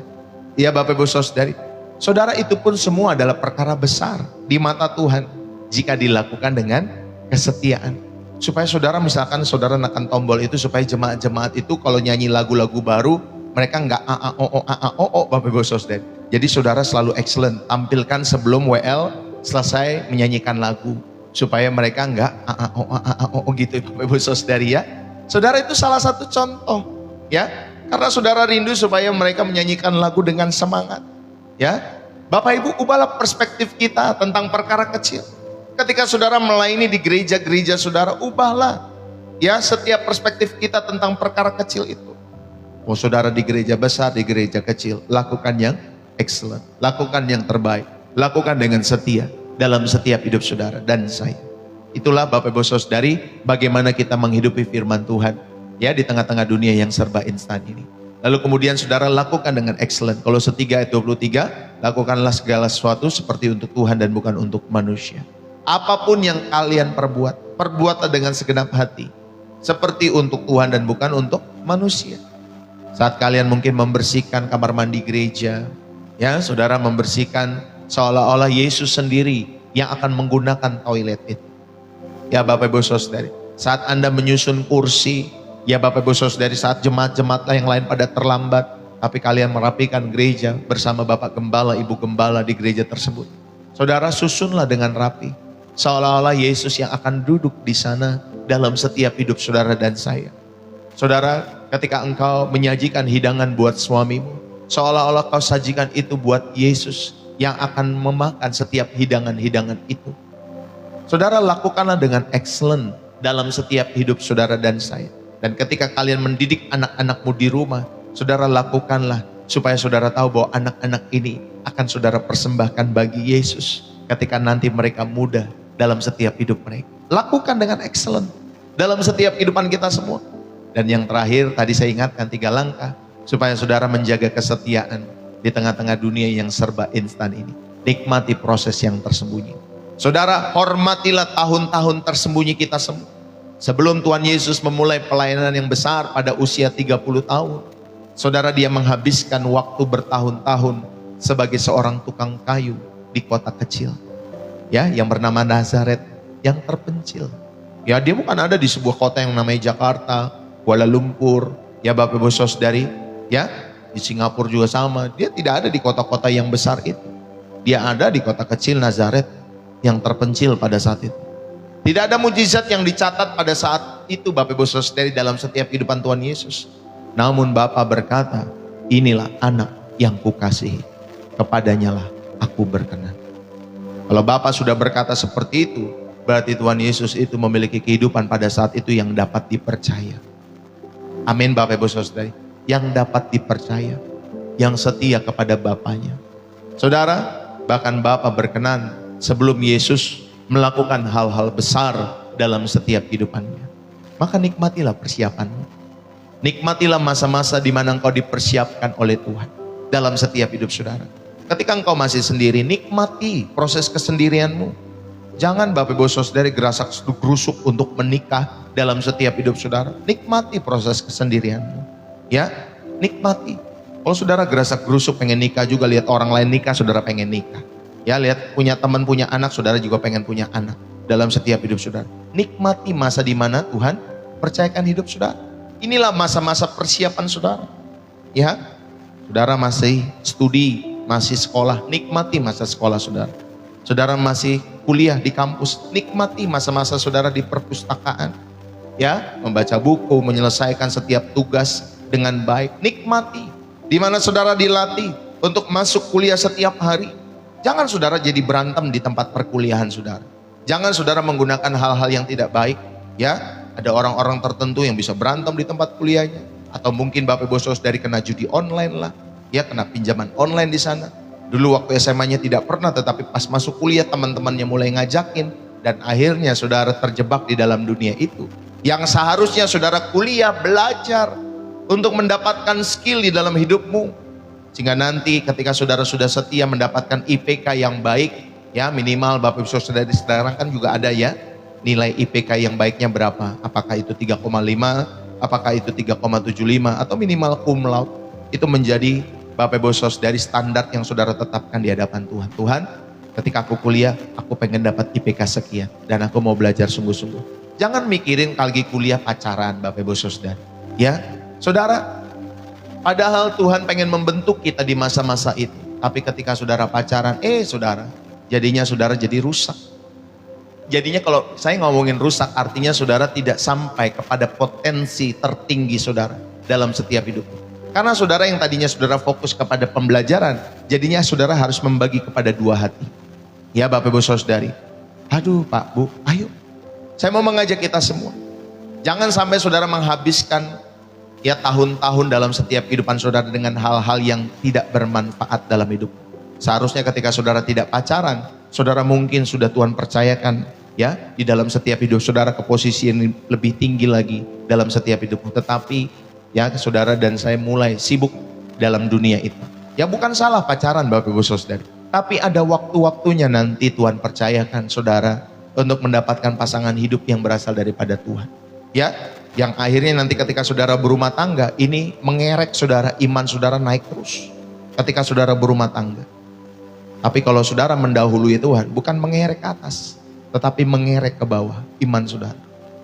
Ya Bapak Ibu Saudari, saudara, itu pun semua adalah perkara besar di mata Tuhan jika dilakukan dengan kesetiaan. Supaya saudara, misalkan saudara menekan tombol itu supaya jemaat-jemaat itu kalau nyanyi lagu-lagu baru, mereka enggak Bapak Ibu Saudari. Jadi saudara selalu excellent, tampilkan sebelum WL selesai menyanyikan lagu. Supaya mereka enggak gitu Bapak Ibu Saudari ya. Saudara itu salah satu contoh ya. Karena saudara rindu supaya mereka menyanyikan lagu dengan semangat. Ya, Bapak Ibu, ubahlah perspektif kita tentang perkara kecil. Ketika saudara melayani di gereja-gereja saudara, ubahlah ya setiap perspektif kita tentang perkara kecil itu. Mau saudara di gereja besar, di gereja kecil, lakukan yang excellent, lakukan yang terbaik, lakukan dengan setia dalam setiap hidup saudara dan saya. Itulah Bapak Ibu Saudari, bagaimana kita menghidupi firman Tuhan ya di tengah-tengah dunia yang serba instan ini. Lalu kemudian saudara lakukan dengan excellent. Kolose 3 ayat 23, lakukanlah segala sesuatu seperti untuk Tuhan dan bukan untuk manusia. Apapun yang kalian perbuat, perbuatlah dengan segenap hati. Seperti untuk Tuhan dan bukan untuk manusia. Saat kalian mungkin membersihkan kamar mandi gereja, ya saudara membersihkan seolah-olah Yesus sendiri yang akan menggunakan toilet itu. Ya Bapak Ibu Saudari, saat Anda menyusun kursi, ya Bapak Ibu Saudari, saat jemaat-jemaat yang lain pada terlambat, tapi kalian merapikan gereja bersama Bapak Gembala, Ibu Gembala di gereja tersebut. Saudara susunlah dengan rapi, seolah-olah Yesus yang akan duduk di sana dalam setiap hidup saudara dan saya. Saudara, ketika engkau menyajikan hidangan buat suamimu, seolah-olah kau sajikan itu buat Yesus yang akan memakan setiap hidangan-hidangan itu. Saudara, lakukanlah dengan excellent dalam setiap hidup saudara dan saya. Dan ketika kalian mendidik anak-anakmu di rumah, saudara lakukanlah supaya saudara tahu bahwa anak-anak ini akan saudara persembahkan bagi Yesus ketika nanti mereka muda dalam setiap hidup mereka. Lakukan dengan excellent dalam setiap kehidupan kita semua. Dan yang terakhir tadi saya ingatkan 3 langkah supaya saudara menjaga kesetiaan di tengah-tengah dunia yang serba instan ini. Nikmati proses yang tersembunyi. Saudara, hormatilah tahun-tahun tersembunyi kita semua. Sebelum Tuhan Yesus memulai pelayanan yang besar pada usia 30 tahun, saudara, dia menghabiskan waktu bertahun-tahun sebagai seorang tukang kayu di kota kecil, ya, yang bernama Nazaret, yang terpencil. Ya, dia bukan ada di sebuah kota yang namanya Jakarta, Kuala Lumpur, ya Bapak Ibu Saudari, ya, di Singapura juga sama. Dia tidak ada di kota-kota yang besar itu. Dia ada di kota kecil Nazaret yang terpencil pada saat itu. Tidak ada mujizat yang dicatat pada saat itu Bapak Ibu Saudari dalam setiap kehidupan Tuhan Yesus. Namun Bapa berkata, inilah anak yang kukasihi, kepadanya lah aku berkenan. Kalau Bapa sudah berkata seperti itu, berarti Tuhan Yesus itu memiliki kehidupan pada saat itu yang dapat dipercaya. Amin Bapak Ibu Saudari. Yang dapat dipercaya, yang setia kepada Bapaknya. Saudara, bahkan Bapa berkenan sebelum Yesus melakukan hal-hal besar dalam setiap kehidupannya. Maka nikmatilah persiapanmu. Nikmatilah masa-masa di mana engkau dipersiapkan oleh Tuhan dalam setiap hidup saudara. Ketika engkau masih sendiri, nikmati proses kesendirianmu. Jangan Bapak Ibu Saudari gerasak gerusuk untuk menikah dalam setiap hidup saudara. Nikmati proses kesendirianmu. Ya, nikmati. Kalau saudara gerasak gerusuk pengen nikah juga, lihat orang lain nikah, saudara pengen nikah. Ya, lihat punya teman punya anak, saudara juga pengen punya anak dalam setiap hidup saudara. Nikmati masa di mana Tuhan percayakan hidup saudara. Inilah masa-masa persiapan saudara. Ya, saudara masih studi, masih sekolah, nikmati masa sekolah saudara. Saudara masih kuliah di kampus, nikmati masa-masa saudara di perpustakaan. Ya, membaca buku, menyelesaikan setiap tugas dengan baik, nikmati. Di mana saudara dilatih untuk masuk kuliah setiap hari. Jangan saudara jadi berantem di tempat perkuliahan saudara. Jangan saudara menggunakan hal-hal yang tidak baik. Ya, ada orang-orang tertentu yang bisa berantem di tempat kuliahnya. Atau mungkin Bapak Ibu Saudari kena judi online lah. Ya, kena pinjaman online di sana. Dulu waktu SMA-nya tidak pernah, tetapi pas masuk kuliah teman-temannya mulai ngajakin. Dan akhirnya saudara terjebak di dalam dunia itu. Yang seharusnya saudara kuliah, belajar untuk mendapatkan skill di dalam hidupmu. Sehingga nanti ketika saudara sudah setia mendapatkan IPK yang baik, ya minimal Bapak Ibu Saudara sekarang kan juga ada ya, nilai IPK yang baiknya berapa? Apakah itu 3,5, apakah itu 3,75 atau minimal cum laude. Itu menjadi Bapak Ibu Saudara standar yang saudara tetapkan di hadapan Tuhan. Tuhan, ketika aku kuliah, aku pengen dapat IPK sekian dan aku mau belajar sungguh-sungguh. Jangan mikirin lagi kuliah pacaran Bapak Ibu Saudara. Ya, saudara, padahal Tuhan pengen membentuk kita di masa-masa itu. Tapi ketika saudara pacaran, saudara, jadinya saudara jadi rusak. Jadinya kalau saya ngomongin rusak, artinya saudara tidak sampai kepada potensi tertinggi saudara dalam setiap hidup. Karena saudara yang tadinya saudara fokus kepada pembelajaran, jadinya saudara harus membagi kepada dua hati. Ya Bapak Ibu Saudari, aduh Pak Bu, ayo. Saya mau mengajak kita semua. Jangan sampai saudara menghabiskan ya tahun-tahun dalam setiap kehidupan saudara dengan hal-hal yang tidak bermanfaat dalam hidup. Seharusnya ketika saudara tidak pacaran, saudara mungkin sudah Tuhan percayakan ya di dalam setiap hidup saudara ke posisi yang lebih tinggi lagi dalam setiap hidupmu. Tetapi ya saudara dan saya mulai sibuk dalam dunia itu. Ya bukan salah pacaran Bapak Ibu Saudara, tapi ada waktu-waktunya nanti Tuhan percayakan saudara untuk mendapatkan pasangan hidup yang berasal daripada Tuhan. Ya, yang akhirnya nanti ketika saudara berumah tangga, ini mengerek saudara, iman saudara naik terus. Ketika saudara berumah tangga. Tapi kalau saudara mendahului Tuhan, bukan mengerek ke atas, tetapi mengerek ke bawah iman saudara.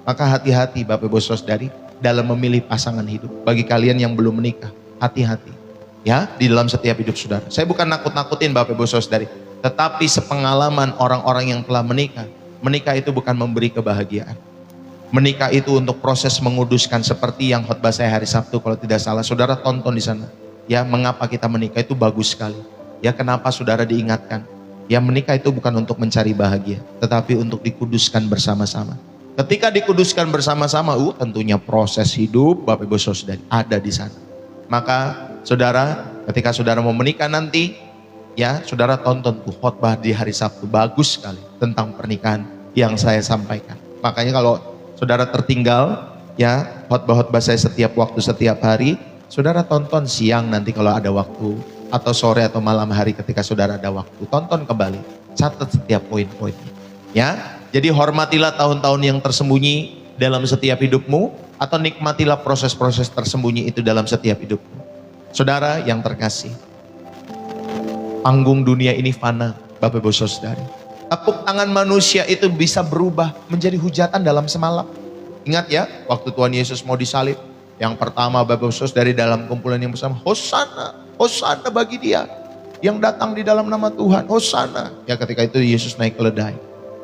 Maka hati-hati Bapak Ibu Saudari dalam memilih pasangan hidup. Bagi kalian yang belum menikah, hati-hati. Ya, di dalam setiap hidup saudara. Saya bukan nakut-nakutin Bapak Ibu Saudari, tetapi sepengalaman orang-orang yang telah menikah, menikah itu bukan memberi kebahagiaan. Menikah itu untuk proses menguduskan, seperti yang khotbah saya hari Sabtu kalau tidak salah. Saudara tonton di sana. Ya, mengapa kita menikah itu bagus sekali. Ya, kenapa saudara diingatkan. Ya, menikah itu bukan untuk mencari bahagia, tetapi untuk dikuduskan bersama-sama. Ketika dikuduskan bersama-sama, tentunya proses hidup Bapak Ibu Saudari ada di sana. Maka saudara, ketika saudara mau menikah nanti, ya saudara tonton tuh khotbah di hari Sabtu. Bagus sekali tentang pernikahan yang saya sampaikan. Makanya kalau saudara tertinggal ya khotbah-khotbah saya setiap waktu, setiap hari, saudara tonton siang nanti kalau ada waktu, atau sore atau malam hari ketika saudara ada waktu, tonton kembali, catat setiap poin-poinnya. Ya, jadi hormatilah tahun-tahun yang tersembunyi dalam setiap hidupmu, atau nikmatilah proses-proses tersembunyi itu dalam setiap hidupmu. Saudara yang terkasih, panggung dunia ini fana, Bapak Ibu Saudari. Tepuk tangan manusia itu bisa berubah menjadi hujatan dalam semalam. Ingat ya, waktu Tuhan Yesus mau disalib, yang pertama Bapak Ibu Saudari dalam kumpulan yang bersama, Hosana, Hosana bagi dia yang datang di dalam nama Tuhan, Hosana. Ya ketika itu Yesus naik keledai.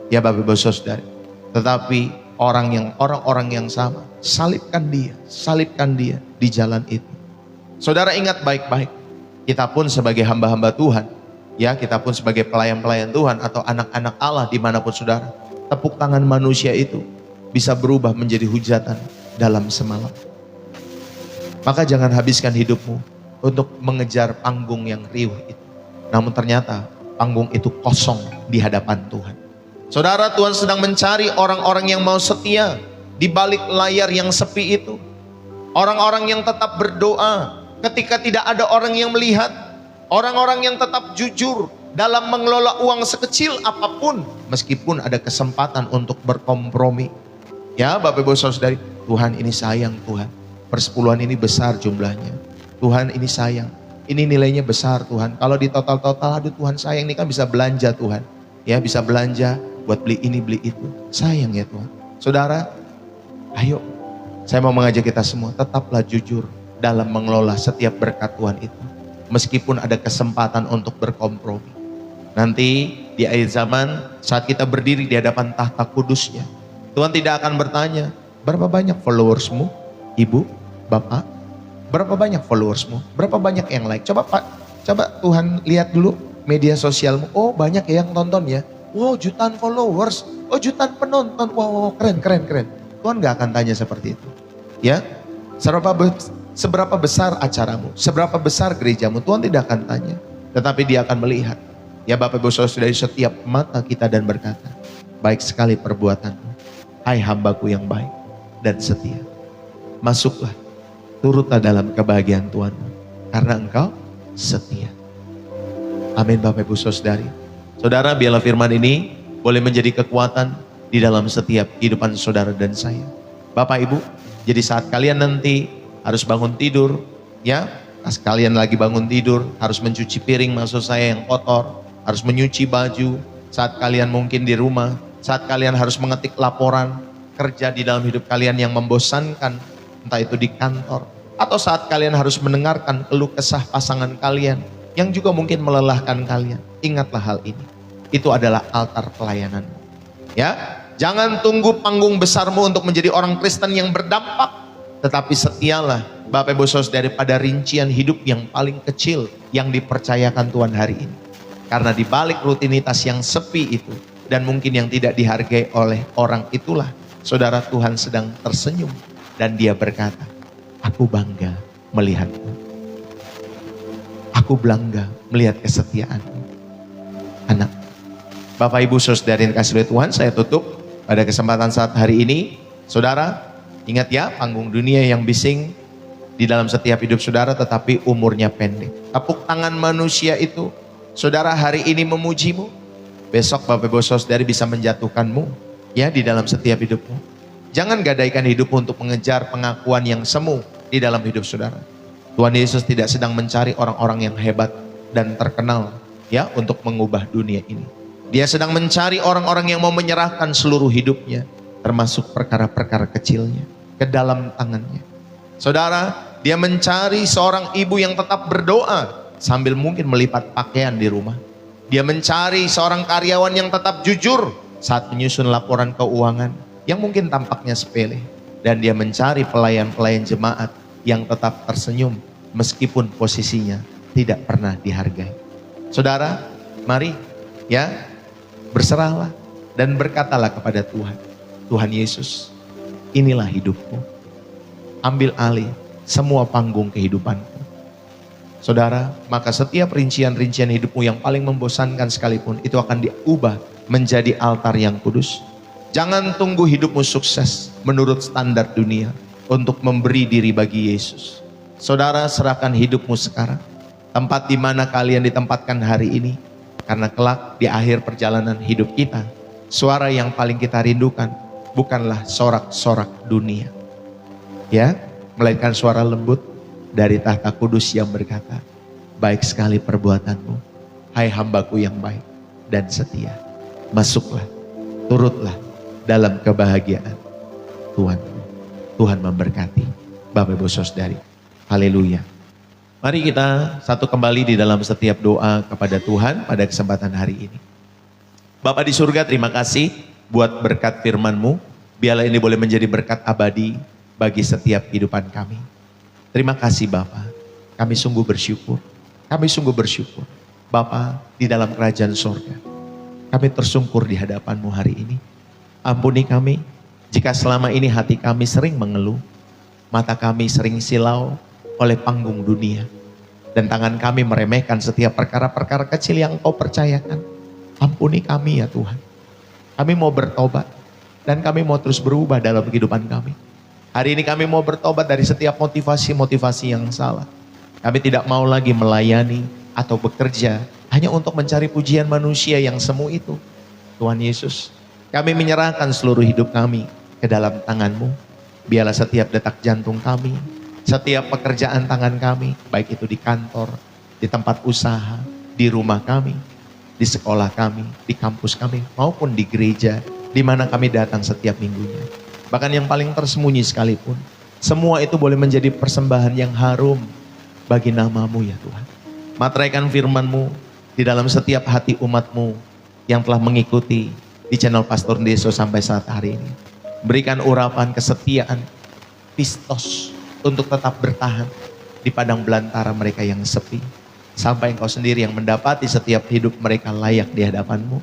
Ya Bapak Ibu Saudari. Tetapi orang-orang yang sama, salibkan dia di jalan itu. Saudara ingat baik-baik, kita pun sebagai hamba-hamba Tuhan, ya kita pun sebagai pelayan-pelayan Tuhan atau anak-anak Allah dimanapun saudara, tepuk tangan manusia itu bisa berubah menjadi hujatan dalam semalam. Maka jangan habiskan hidupmu untuk mengejar panggung yang riuh itu. Namun ternyata panggung itu kosong di hadapan Tuhan. Saudara, Tuhan sedang mencari orang-orang yang mau setia di balik layar yang sepi itu. Orang-orang yang tetap berdoa ketika tidak ada orang yang melihat. Orang-orang yang tetap jujur dalam mengelola uang sekecil apapun, meskipun ada kesempatan untuk berkompromi. Ya Bapak Ibu Saudari, Tuhan ini sayang Tuhan. Persepuluhan ini besar jumlahnya. Tuhan ini sayang. Ini nilainya besar Tuhan. Kalau di total-total, aduh Tuhan sayang, ini kan bisa belanja Tuhan. Ya bisa belanja buat beli ini beli itu. Sayang ya Tuhan. Saudara, ayo. Saya mau mengajak kita semua, tetaplah jujur dalam mengelola setiap berkat Tuhan itu. Meskipun ada kesempatan untuk berkompromi. Nanti di akhir zaman saat kita berdiri di hadapan tahta kudusnya, Tuhan tidak akan bertanya, berapa banyak followersmu, ibu, bapak? Berapa banyak followersmu? Berapa banyak yang like? Coba Pak, coba Tuhan lihat dulu media sosialmu. Oh banyak ya yang tonton ya. Wow jutaan followers. Oh jutaan penonton. Wow keren. Tuhan gak akan tanya seperti itu. Ya, seberapa besar acaramu, seberapa besar gerejamu, Tuhan tidak akan tanya. Tetapi dia akan melihat. Ya Bapak Ibu Saudara, dari setiap mata kita dan berkata, baik sekali perbuatanmu, hai hambaku yang baik dan setia. Masuklah, turutlah dalam kebahagiaan Tuhanmu, karena engkau setia. Amin Bapak Ibu Saudari. Saudara, biarlah firman ini boleh menjadi kekuatan di dalam setiap kehidupan saudara dan saya. Bapak Ibu, jadi saat kalian nanti harus bangun tidur, ya, pas kalian lagi bangun tidur, harus mencuci piring maksud saya yang kotor, harus menyuci baju, saat kalian mungkin di rumah, saat kalian harus mengetik laporan kerja di dalam hidup kalian yang membosankan, entah itu di kantor, atau saat kalian harus mendengarkan keluh kesah pasangan kalian, yang juga mungkin melelahkan kalian, ingatlah hal ini. Itu adalah altar pelayananmu. Ya, jangan tunggu panggung besarmu untuk menjadi orang Kristen yang berdampak, tetapi setialah Bapak Ibu Saudara pada rincian hidup yang paling kecil yang dipercayakan Tuhan hari ini. Karena di balik rutinitas yang sepi itu dan mungkin yang tidak dihargai oleh orang itulah, saudara, Tuhan sedang tersenyum dan Dia berkata, aku bangga melihatmu. Aku bangga melihat kesetiaanmu. Anak, Bapak Ibu Saudara yang dikasihi oleh Tuhan, saya tutup pada kesempatan saat hari ini. Saudara, ingat ya, panggung dunia yang bising di dalam setiap hidup saudara, tetapi umurnya pendek. Tepuk tangan manusia itu, saudara, hari ini memujimu, besok Bapak Ibu Saudara bisa menjatuhkanmu ya di dalam setiap hidupmu. Jangan gadaikan hidupmu untuk mengejar pengakuan yang semu di dalam hidup saudara. Tuhan Yesus tidak sedang mencari orang-orang yang hebat dan terkenal ya untuk mengubah dunia ini. Dia sedang mencari orang-orang yang mau menyerahkan seluruh hidupnya, termasuk perkara-perkara kecilnya, ke dalam tangannya. Saudara, Dia mencari seorang ibu yang tetap berdoa sambil mungkin melipat pakaian di rumah. Dia mencari seorang karyawan yang tetap jujur saat menyusun laporan keuangan yang mungkin tampaknya sepele. Dan Dia mencari pelayan-pelayan jemaat yang tetap tersenyum meskipun posisinya tidak pernah dihargai. Saudara, mari ya berserahlah dan berkatalah kepada Tuhan, Tuhan Yesus, inilah hidupku. Ambil alih semua panggung kehidupanku. Saudara, maka setiap rincian-rincian hidupmu yang paling membosankan sekalipun, itu akan diubah menjadi altar yang kudus. Jangan tunggu hidupmu sukses menurut standar dunia untuk memberi diri bagi Yesus. Saudara, serahkan hidupmu sekarang. Tempat di mana kalian ditempatkan hari ini. Karena kelak di akhir perjalanan hidup kita, suara yang paling kita rindukan bukanlah sorak-sorak dunia. Ya, melainkan suara lembut dari tahta kudus yang berkata, baik sekali perbuatanmu, hai hambaku yang baik dan setia. Masuklah, turutlah dalam kebahagiaan Tuhan. Tuhan memberkati Bapak Ibu Saudari. Haleluya. Mari kita satu kembali di dalam setiap doa kepada Tuhan pada kesempatan hari ini. Bapa di surga, terima kasih buat berkat firman-Mu. Biarlah ini boleh menjadi berkat abadi bagi setiap kehidupan kami. Terima kasih Bapa. Kami sungguh bersyukur. Kami sungguh bersyukur. Bapa, di dalam kerajaan surga, kami tersungkur di hadapan-Mu hari ini. Ampuni kami jika selama ini hati kami sering mengeluh, mata kami sering silau oleh panggung dunia, dan tangan kami meremehkan setiap perkara-perkara kecil yang Engkau percayakan. Ampuni kami ya Tuhan. Kami mau bertobat dan kami mau terus berubah dalam kehidupan kami. Hari ini kami mau bertobat dari setiap motivasi-motivasi yang salah. Kami tidak mau lagi melayani atau bekerja hanya untuk mencari pujian manusia yang semu itu. Tuhan Yesus, kami menyerahkan seluruh hidup kami ke dalam tangan-Mu. Biarlah setiap detak jantung kami, setiap pekerjaan tangan kami, baik itu di kantor, di tempat usaha, di rumah kami, di sekolah kami, di kampus kami, maupun di gereja, di mana kami datang setiap minggunya. Bahkan yang paling tersembunyi sekalipun, semua itu boleh menjadi persembahan yang harum bagi nama-Mu ya Tuhan. Materaikan firman-Mu di dalam setiap hati umat-Mu yang telah mengikuti di channel Pastor Deso sampai saat hari ini. Berikan urapan kesetiaan, pistos, untuk tetap bertahan di padang belantara mereka yang sepi. Sampai Engkau sendiri yang mendapati setiap hidup mereka layak di hadapan-Mu.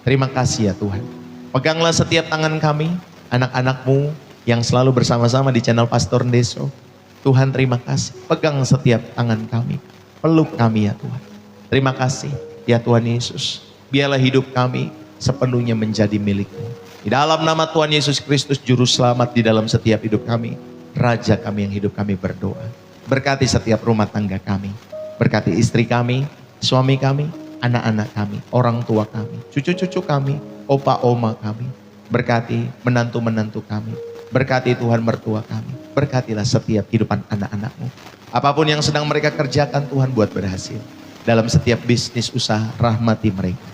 Terima kasih ya Tuhan. Peganglah setiap tangan kami, anak-anak-Mu yang selalu bersama-sama di channel Pastor Deso. Tuhan terima kasih. Pegang setiap tangan kami. Peluk kami ya Tuhan. Terima kasih ya Tuhan Yesus. Biarlah hidup kami sepenuhnya menjadi milik-Mu. Di dalam nama Tuhan Yesus Kristus, Juru Selamat di dalam setiap hidup kami. Raja kami yang hidup kami berdoa. Berkati setiap rumah tangga kami. Berkati istri kami, suami kami, anak-anak kami, orang tua kami, cucu-cucu kami, opa-oma kami. Berkati menantu-menantu kami. Berkati Tuhan mertua kami. Berkatilah setiap kehidupan anak-anak-Mu. Apapun yang sedang mereka kerjakan, Tuhan buat berhasil. Dalam setiap bisnis usaha, rahmati mereka.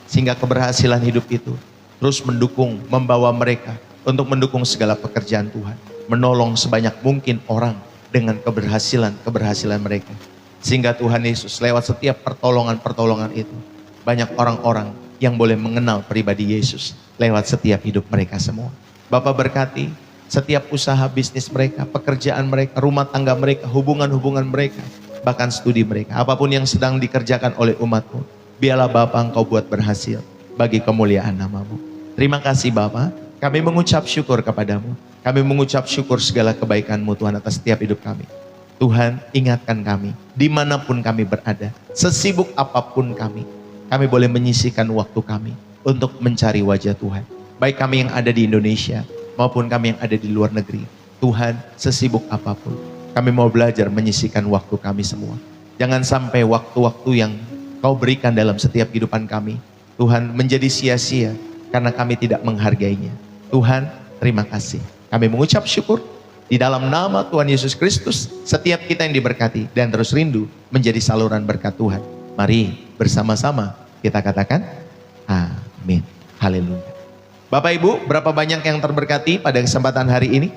Sehingga keberhasilan hidup itu terus mendukung, membawa mereka untuk mendukung segala pekerjaan Tuhan. Menolong sebanyak mungkin orang dengan keberhasilan mereka. Sehingga Tuhan Yesus lewat setiap pertolongan-pertolongan itu, banyak orang-orang yang boleh mengenal pribadi Yesus lewat setiap hidup mereka semua. Bapak berkati setiap usaha bisnis mereka, pekerjaan mereka, rumah tangga mereka, hubungan-hubungan mereka, bahkan studi mereka. Apapun yang sedang dikerjakan oleh umat-Mu, biarlah Bapa Engkau buat berhasil bagi kemuliaan nama-Mu. Terima kasih Bapa, kami mengucap syukur kepadamu. Kami mengucap syukur segala kebaikan-Mu Tuhan atas setiap hidup kami. Tuhan, ingatkan kami, dimanapun kami berada, sesibuk apapun kami boleh menyisihkan waktu kami untuk mencari wajah Tuhan. Baik kami yang ada di Indonesia, maupun kami yang ada di luar negeri. Tuhan, sesibuk apapun, kami mau belajar menyisihkan waktu kami semua. Jangan sampai waktu-waktu yang Kau berikan dalam setiap kehidupan kami, Tuhan, menjadi sia-sia karena kami tidak menghargainya. Tuhan, terima kasih. Kami mengucap syukur di dalam nama Tuhan Yesus Kristus. Setiap kita yang diberkati dan terus rindu menjadi saluran berkat Tuhan. Mari bersama-sama kita katakan amin. Haleluya. Bapak Ibu, berapa banyak yang terberkati pada kesempatan hari ini?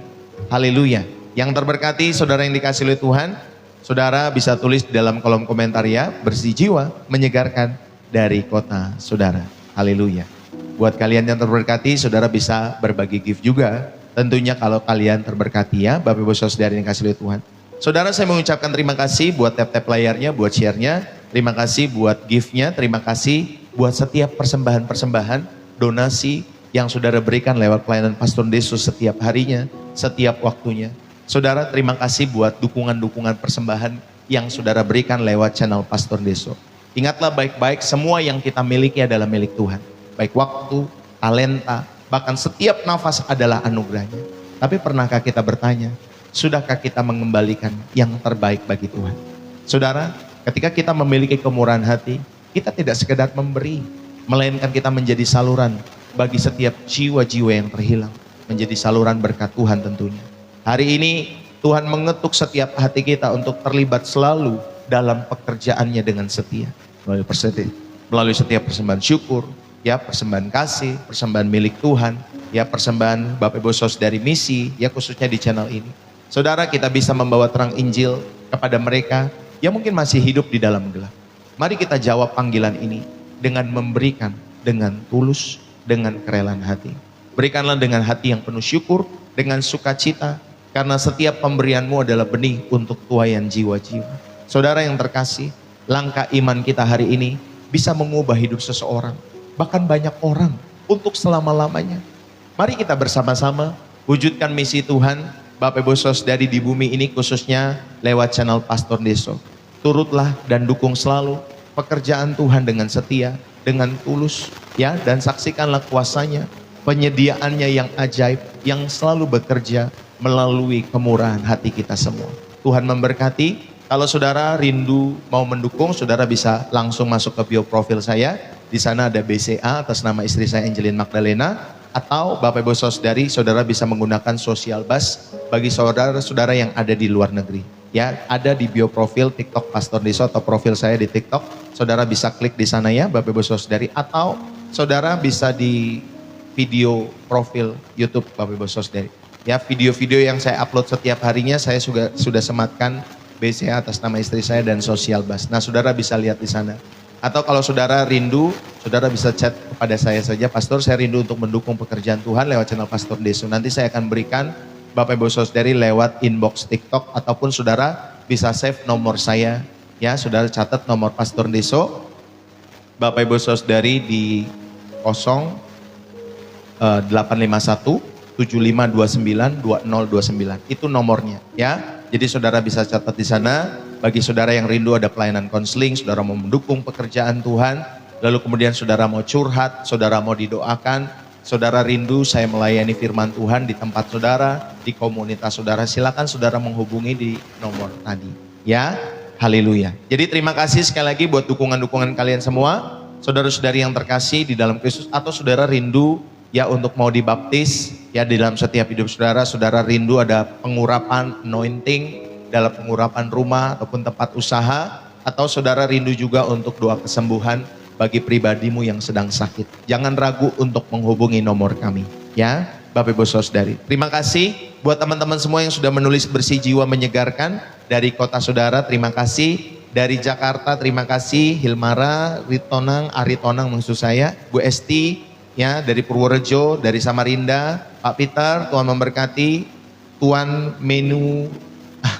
Haleluya. Yang terberkati, saudara yang dikasihi oleh Tuhan, saudara bisa tulis di dalam kolom komentar ya, bersih jiwa menyegarkan dari kota saudara. Haleluya. Buat kalian yang terberkati, saudara bisa berbagi gift juga. Tentunya kalau kalian terberkati ya, Bapak Ibu Saudara yang dikasihi oleh Tuhan. Saudara, saya mengucapkan terima kasih buat tap-tap layarnya, buat share-nya. Terima kasih buat gift-nya, terima kasih buat setiap persembahan-persembahan, donasi yang saudara berikan lewat pelayanan Pastor Deso setiap harinya, setiap waktunya. Saudara, terima kasih buat dukungan-dukungan persembahan yang saudara berikan lewat channel Pastor Deso. Ingatlah baik-baik, semua yang kita miliki adalah milik Tuhan. Baik waktu, talenta, bahkan setiap nafas adalah anugerahnya. Tapi pernahkah kita bertanya, sudahkah kita mengembalikan yang terbaik bagi Tuhan? Saudara, ketika kita memiliki kemurahan hati, kita tidak sekedar memberi, melainkan kita menjadi saluran bagi setiap jiwa-jiwa yang terhilang, menjadi saluran berkat Tuhan tentunya. Hari ini Tuhan mengetuk setiap hati kita untuk terlibat selalu dalam pekerjaannya dengan setia, melalui setiap persembahan syukur, ya persembahan kasih, persembahan milik Tuhan, ya persembahan Bapak Ibu Saudari misi, ya khususnya di channel ini. Saudara, kita bisa membawa terang Injil kepada mereka yang mungkin masih hidup di dalam gelap. Mari kita jawab panggilan ini dengan memberikan dengan tulus, dengan kerelaan hati. Berikanlah dengan hati yang penuh syukur, dengan sukacita, karena setiap pemberianmu adalah benih untuk tuaian jiwa-jiwa. Saudara yang terkasih, langkah iman kita hari ini bisa mengubah hidup seseorang, bahkan banyak orang untuk selama-lamanya. Mari kita bersama-sama wujudkan misi Tuhan, Bapak Ibu Saudari di bumi ini khususnya lewat channel Pastor Deso. Turutlah dan dukung selalu pekerjaan Tuhan dengan setia, dengan tulus, ya, dan saksikanlah kuasanya, penyediaannya yang ajaib, yang selalu bekerja melalui kemurahan hati kita semua. Tuhan memberkati. Kalau saudara rindu mau mendukung, saudara bisa langsung masuk ke bio profil saya. Di sana ada BCA atas nama istri saya Angelin Magdalena. Atau Bapak Ibu Saudari, saudara bisa menggunakan social bus bagi saudara-saudara yang ada di luar negeri. Ya, ada di bio profil TikTok Pastor Deso atau profil saya di TikTok. Saudara bisa klik di sana ya, Bapak Ibu Saudari. Atau saudara bisa di video profil YouTube Bapak Ibu Saudari. Ya, video-video yang saya upload setiap harinya saya sudah sematkan BCA atas nama istri saya dan social bus. Nah, saudara bisa lihat di sana. Atau kalau saudara rindu, saudara bisa chat kepada saya saja, Pastor, saya rindu untuk mendukung pekerjaan Tuhan lewat channel Pastor Deso. Nanti saya akan berikan Bapak Ibu Saudari lewat inbox TikTok, ataupun saudara bisa save nomor saya. Ya, saudara catat nomor Pastor Deso, Bapak Ibu Saudari di 0851 7529 2029. Itu nomornya ya. Jadi saudara bisa catat di sana. Bagi saudara yang rindu ada pelayanan konseling, saudara mau mendukung pekerjaan Tuhan, lalu kemudian saudara mau curhat, saudara mau didoakan, saudara rindu saya melayani firman Tuhan di tempat saudara, di komunitas saudara, silakan saudara menghubungi di nomor tadi. Ya, haleluya. Jadi terima kasih sekali lagi buat dukungan-dukungan kalian semua, saudara-saudari yang terkasih di dalam Kristus, atau saudara rindu ya untuk mau dibaptis, ya di dalam setiap hidup saudara, saudara rindu ada pengurapan, anointing, dalam pengurapan rumah ataupun tempat usaha, atau saudara rindu juga untuk doa kesembuhan bagi pribadimu yang sedang sakit. Jangan ragu untuk menghubungi nomor kami. Ya, Bapak Ibu Saudari. Terima kasih buat teman-teman semua yang sudah menulis bersih jiwa menyegarkan dari kota saudara. Terima kasih Dari Jakarta terima kasih Hilmara, Ritonang, Aritonang maksud saya, Bu Esti ya dari Purworejo, dari Samarinda, Pak Peter, Tuhan memberkati, Tuan Menu,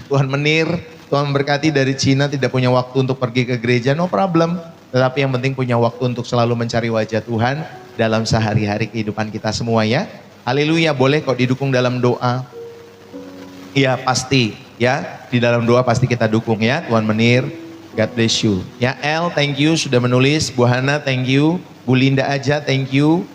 Tuan Menir, Tuhan memberkati dari Cina tidak punya waktu untuk pergi ke gereja, no problem. Tetapi yang penting punya waktu untuk selalu mencari wajah Tuhan dalam sehari-hari kehidupan kita semua ya. Haleluya, boleh kok didukung dalam doa. Iya pasti ya, di dalam doa pasti kita dukung ya. Tuan Menir, God bless you. Ya El, thank you sudah menulis. Bu Hana, thank you. Bu Linda aja, thank you.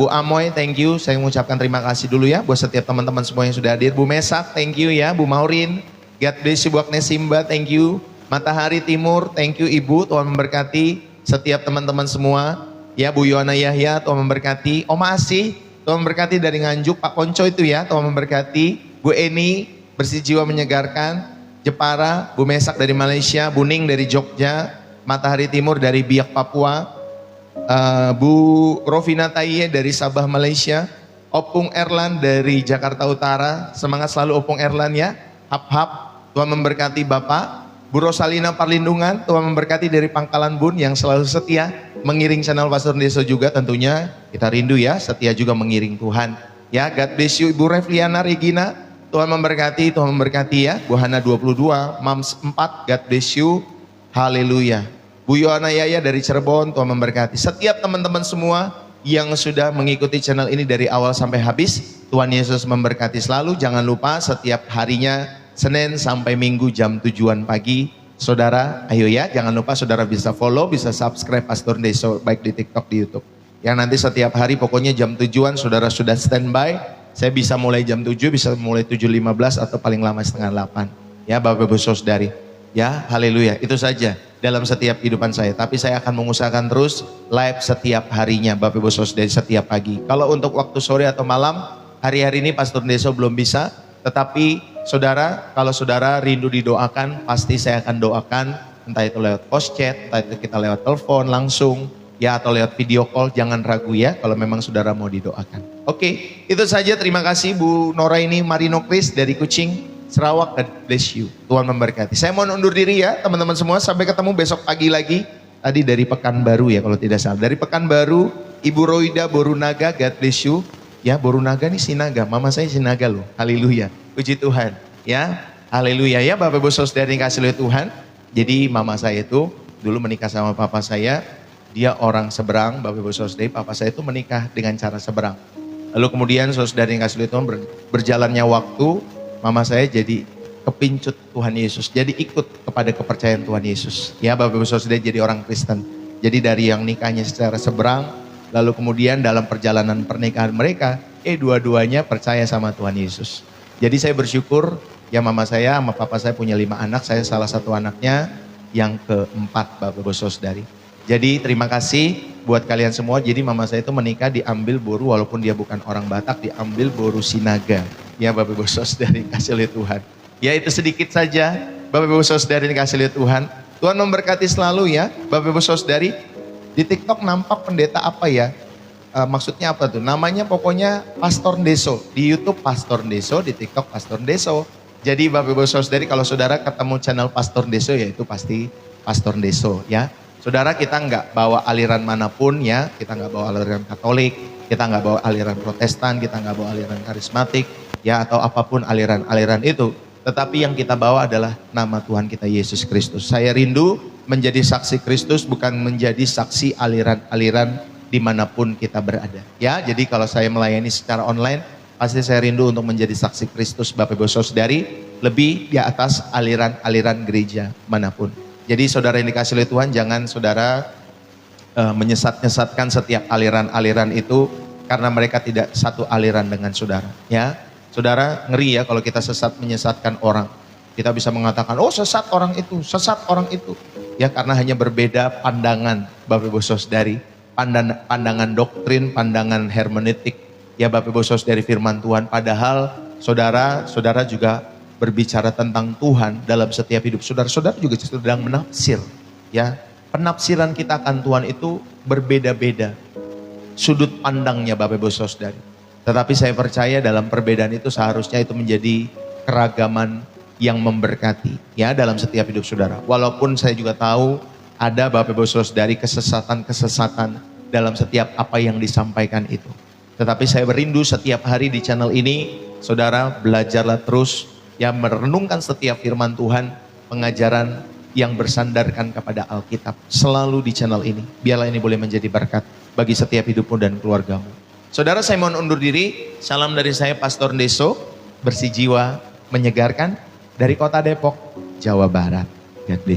Bu Amoy, thank you. Saya mengucapkan terima kasih dulu ya buat setiap teman-teman semua yang sudah hadir. Bu Mesak, thank you ya. Bu Maurin, God bless you. Bu Agnes Simba, thank you. Matahari Timur, thank you Ibu. Tuhan memberkati setiap teman-teman semua. Ya Bu Yohana Yahya, Tuhan memberkati. Oma Asih, Tuhan memberkati dari Nganjuk. Pak Konco itu ya, Tuhan memberkati. Bu Eni, bersih jiwa menyegarkan. Jepara, Bu Mesak dari Malaysia, Bu Ning dari Jogja, Matahari Timur dari Biak Papua, Bu Rovina Taiye dari Sabah Malaysia, Opung Erlan dari Jakarta Utara, semangat selalu Opung Erlan ya, hap-hap, Tuhan memberkati Bapak. Bu Rosalina Parlindungan, Tuhan memberkati dari Pangkalan Bun yang selalu setia mengiring channel Pastor Deso juga tentunya, kita rindu ya, setia juga mengiring Tuhan. Ya, God bless you Ibu Refliana Regina, Tuhan memberkati ya. Bu Hana 22, Mams 4, God bless you. Haleluya. Bu Yohana Yaya dari Cirebon, Tuhan memberkati. Setiap teman-teman semua yang sudah mengikuti channel ini dari awal sampai habis, Tuhan Yesus memberkati selalu. Jangan lupa setiap harinya Senin sampai Minggu jam 7-an pagi. Saudara, ayo ya, jangan lupa saudara bisa follow, bisa subscribe Pastor Deso baik di TikTok, di YouTube. Yang nanti setiap hari pokoknya jam 7-an saudara sudah standby. Saya bisa mulai jam 7, bisa mulai 7.15 atau paling lama setengah 8. Ya Bapak Ibu Saudari. Ya haleluya, itu saja dalam setiap kehidupan saya. Tapi saya akan mengusahakan terus live setiap harinya Bapak Ibu Saudari, setiap pagi. Kalau untuk waktu sore atau malam, hari-hari ini Pastor Deso belum bisa. Tetapi saudara, kalau saudara rindu didoakan, pasti saya akan doakan. Entah itu lewat post chat, entah itu kita lewat telepon langsung. Ya atau lewat video call, jangan ragu ya kalau memang saudara mau didoakan. Oke, itu saja. Terima kasih Bu Noraini Marino Kris dari Kucing, Sarawak. God bless you. Tuhan memberkati. Saya mau undur diri ya teman-teman semua. Sampai ketemu besok pagi lagi. Tadi dari Pekanbaru ya kalau tidak salah. Dari Pekanbaru, Ibu Roida Borunaga, God bless you. Ya Borunaga nih Sinaga, mama saya Sinaga loh. Haleluya. Puji Tuhan. Ya, haleluya ya Bapak Ibu Saudara yang kasih oleh Tuhan. Jadi mama saya itu dulu menikah sama papa saya. Dia orang seberang, Bapak Ibu Saudara, papa saya itu menikah dengan cara seberang. Lalu kemudian saudara yang kasih Tuhan berjalannya waktu, mama saya jadi kepincut Tuhan Yesus. Jadi ikut kepada kepercayaan Tuhan Yesus. Ya Bapak Ibu Saudara jadi orang Kristen. Jadi dari yang nikahnya secara seberang, lalu kemudian dalam perjalanan pernikahan mereka, dua-duanya percaya sama Tuhan Yesus. Jadi saya bersyukur, ya mama saya sama papa saya punya 5 anak, saya salah satu anaknya yang keempat Bapak Ibu Saudari. Jadi terima kasih buat kalian semua. Jadi mama saya itu menikah diambil Boru, walaupun dia bukan orang Batak, diambil Boru Sinaga. Ya Bapak Ibu Saudari kasih oleh Tuhan. Ya itu sedikit saja Bapak Ibu Saudari kasih oleh Tuhan. Tuhan memberkati selalu ya Bapak Ibu Saudari. Di TikTok nampak pendeta apa ya? Maksudnya apa tuh? Namanya pokoknya Pastor Deso. Di YouTube Pastor Deso, di TikTok Pastor Deso. Jadi Bapak Ibu Saudari kalau saudara ketemu channel Pastor Deso ya itu pasti Pastor Deso ya. Saudara kita nggak bawa aliran manapun ya, kita nggak bawa aliran Katolik, kita nggak bawa aliran Protestan, kita nggak bawa aliran karismatik, ya atau apapun aliran-aliran itu. Tetapi yang kita bawa adalah nama Tuhan kita Yesus Kristus. Saya rindu menjadi saksi Kristus, bukan menjadi saksi aliran-aliran dimanapun kita berada. Ya, jadi kalau saya melayani secara online, pasti saya rindu untuk menjadi saksi Kristus Bapak Ibu Saudari, lebih di atas aliran-aliran gereja manapun. Jadi saudara yang dikasih oleh Tuhan, jangan saudara menyesat-nyesatkan setiap aliran-aliran itu karena mereka tidak satu aliran dengan saudara. Ya, saudara ngeri ya kalau kita sesat menyesatkan orang. Kita bisa mengatakan, oh sesat orang itu, sesat orang itu. Ya karena hanya berbeda pandangan Bapak Ibu Saudari, pandangan doktrin, pandangan hermeneutik. Ya Bapak Ibu Saudari firman Tuhan, padahal saudara juga berbicara tentang Tuhan dalam setiap hidup saudara juga sedang menafsir. Ya, penafsiran kita akan Tuhan itu berbeda-beda. Sudut pandangnya Bapak Ibu Saudari. Tetapi saya percaya dalam perbedaan itu seharusnya itu menjadi keragaman yang memberkati ya dalam setiap hidup saudara. Walaupun saya juga tahu ada Bapak Ibu Saudari kesesatan-kesesatan dalam setiap apa yang disampaikan itu. Tetapi saya berindu setiap hari di channel ini, saudara belajarlah terus ya merenungkan setiap firman Tuhan, pengajaran yang bersandarkan kepada Alkitab selalu di channel ini. Biarlah ini boleh menjadi berkat bagi setiap hidupmu dan keluargamu. Saudara, saya mohon undur diri. Salam dari saya Pastor Deso, bersih jiwa, menyegarkan dari kota Depok, Jawa Barat. God bless you.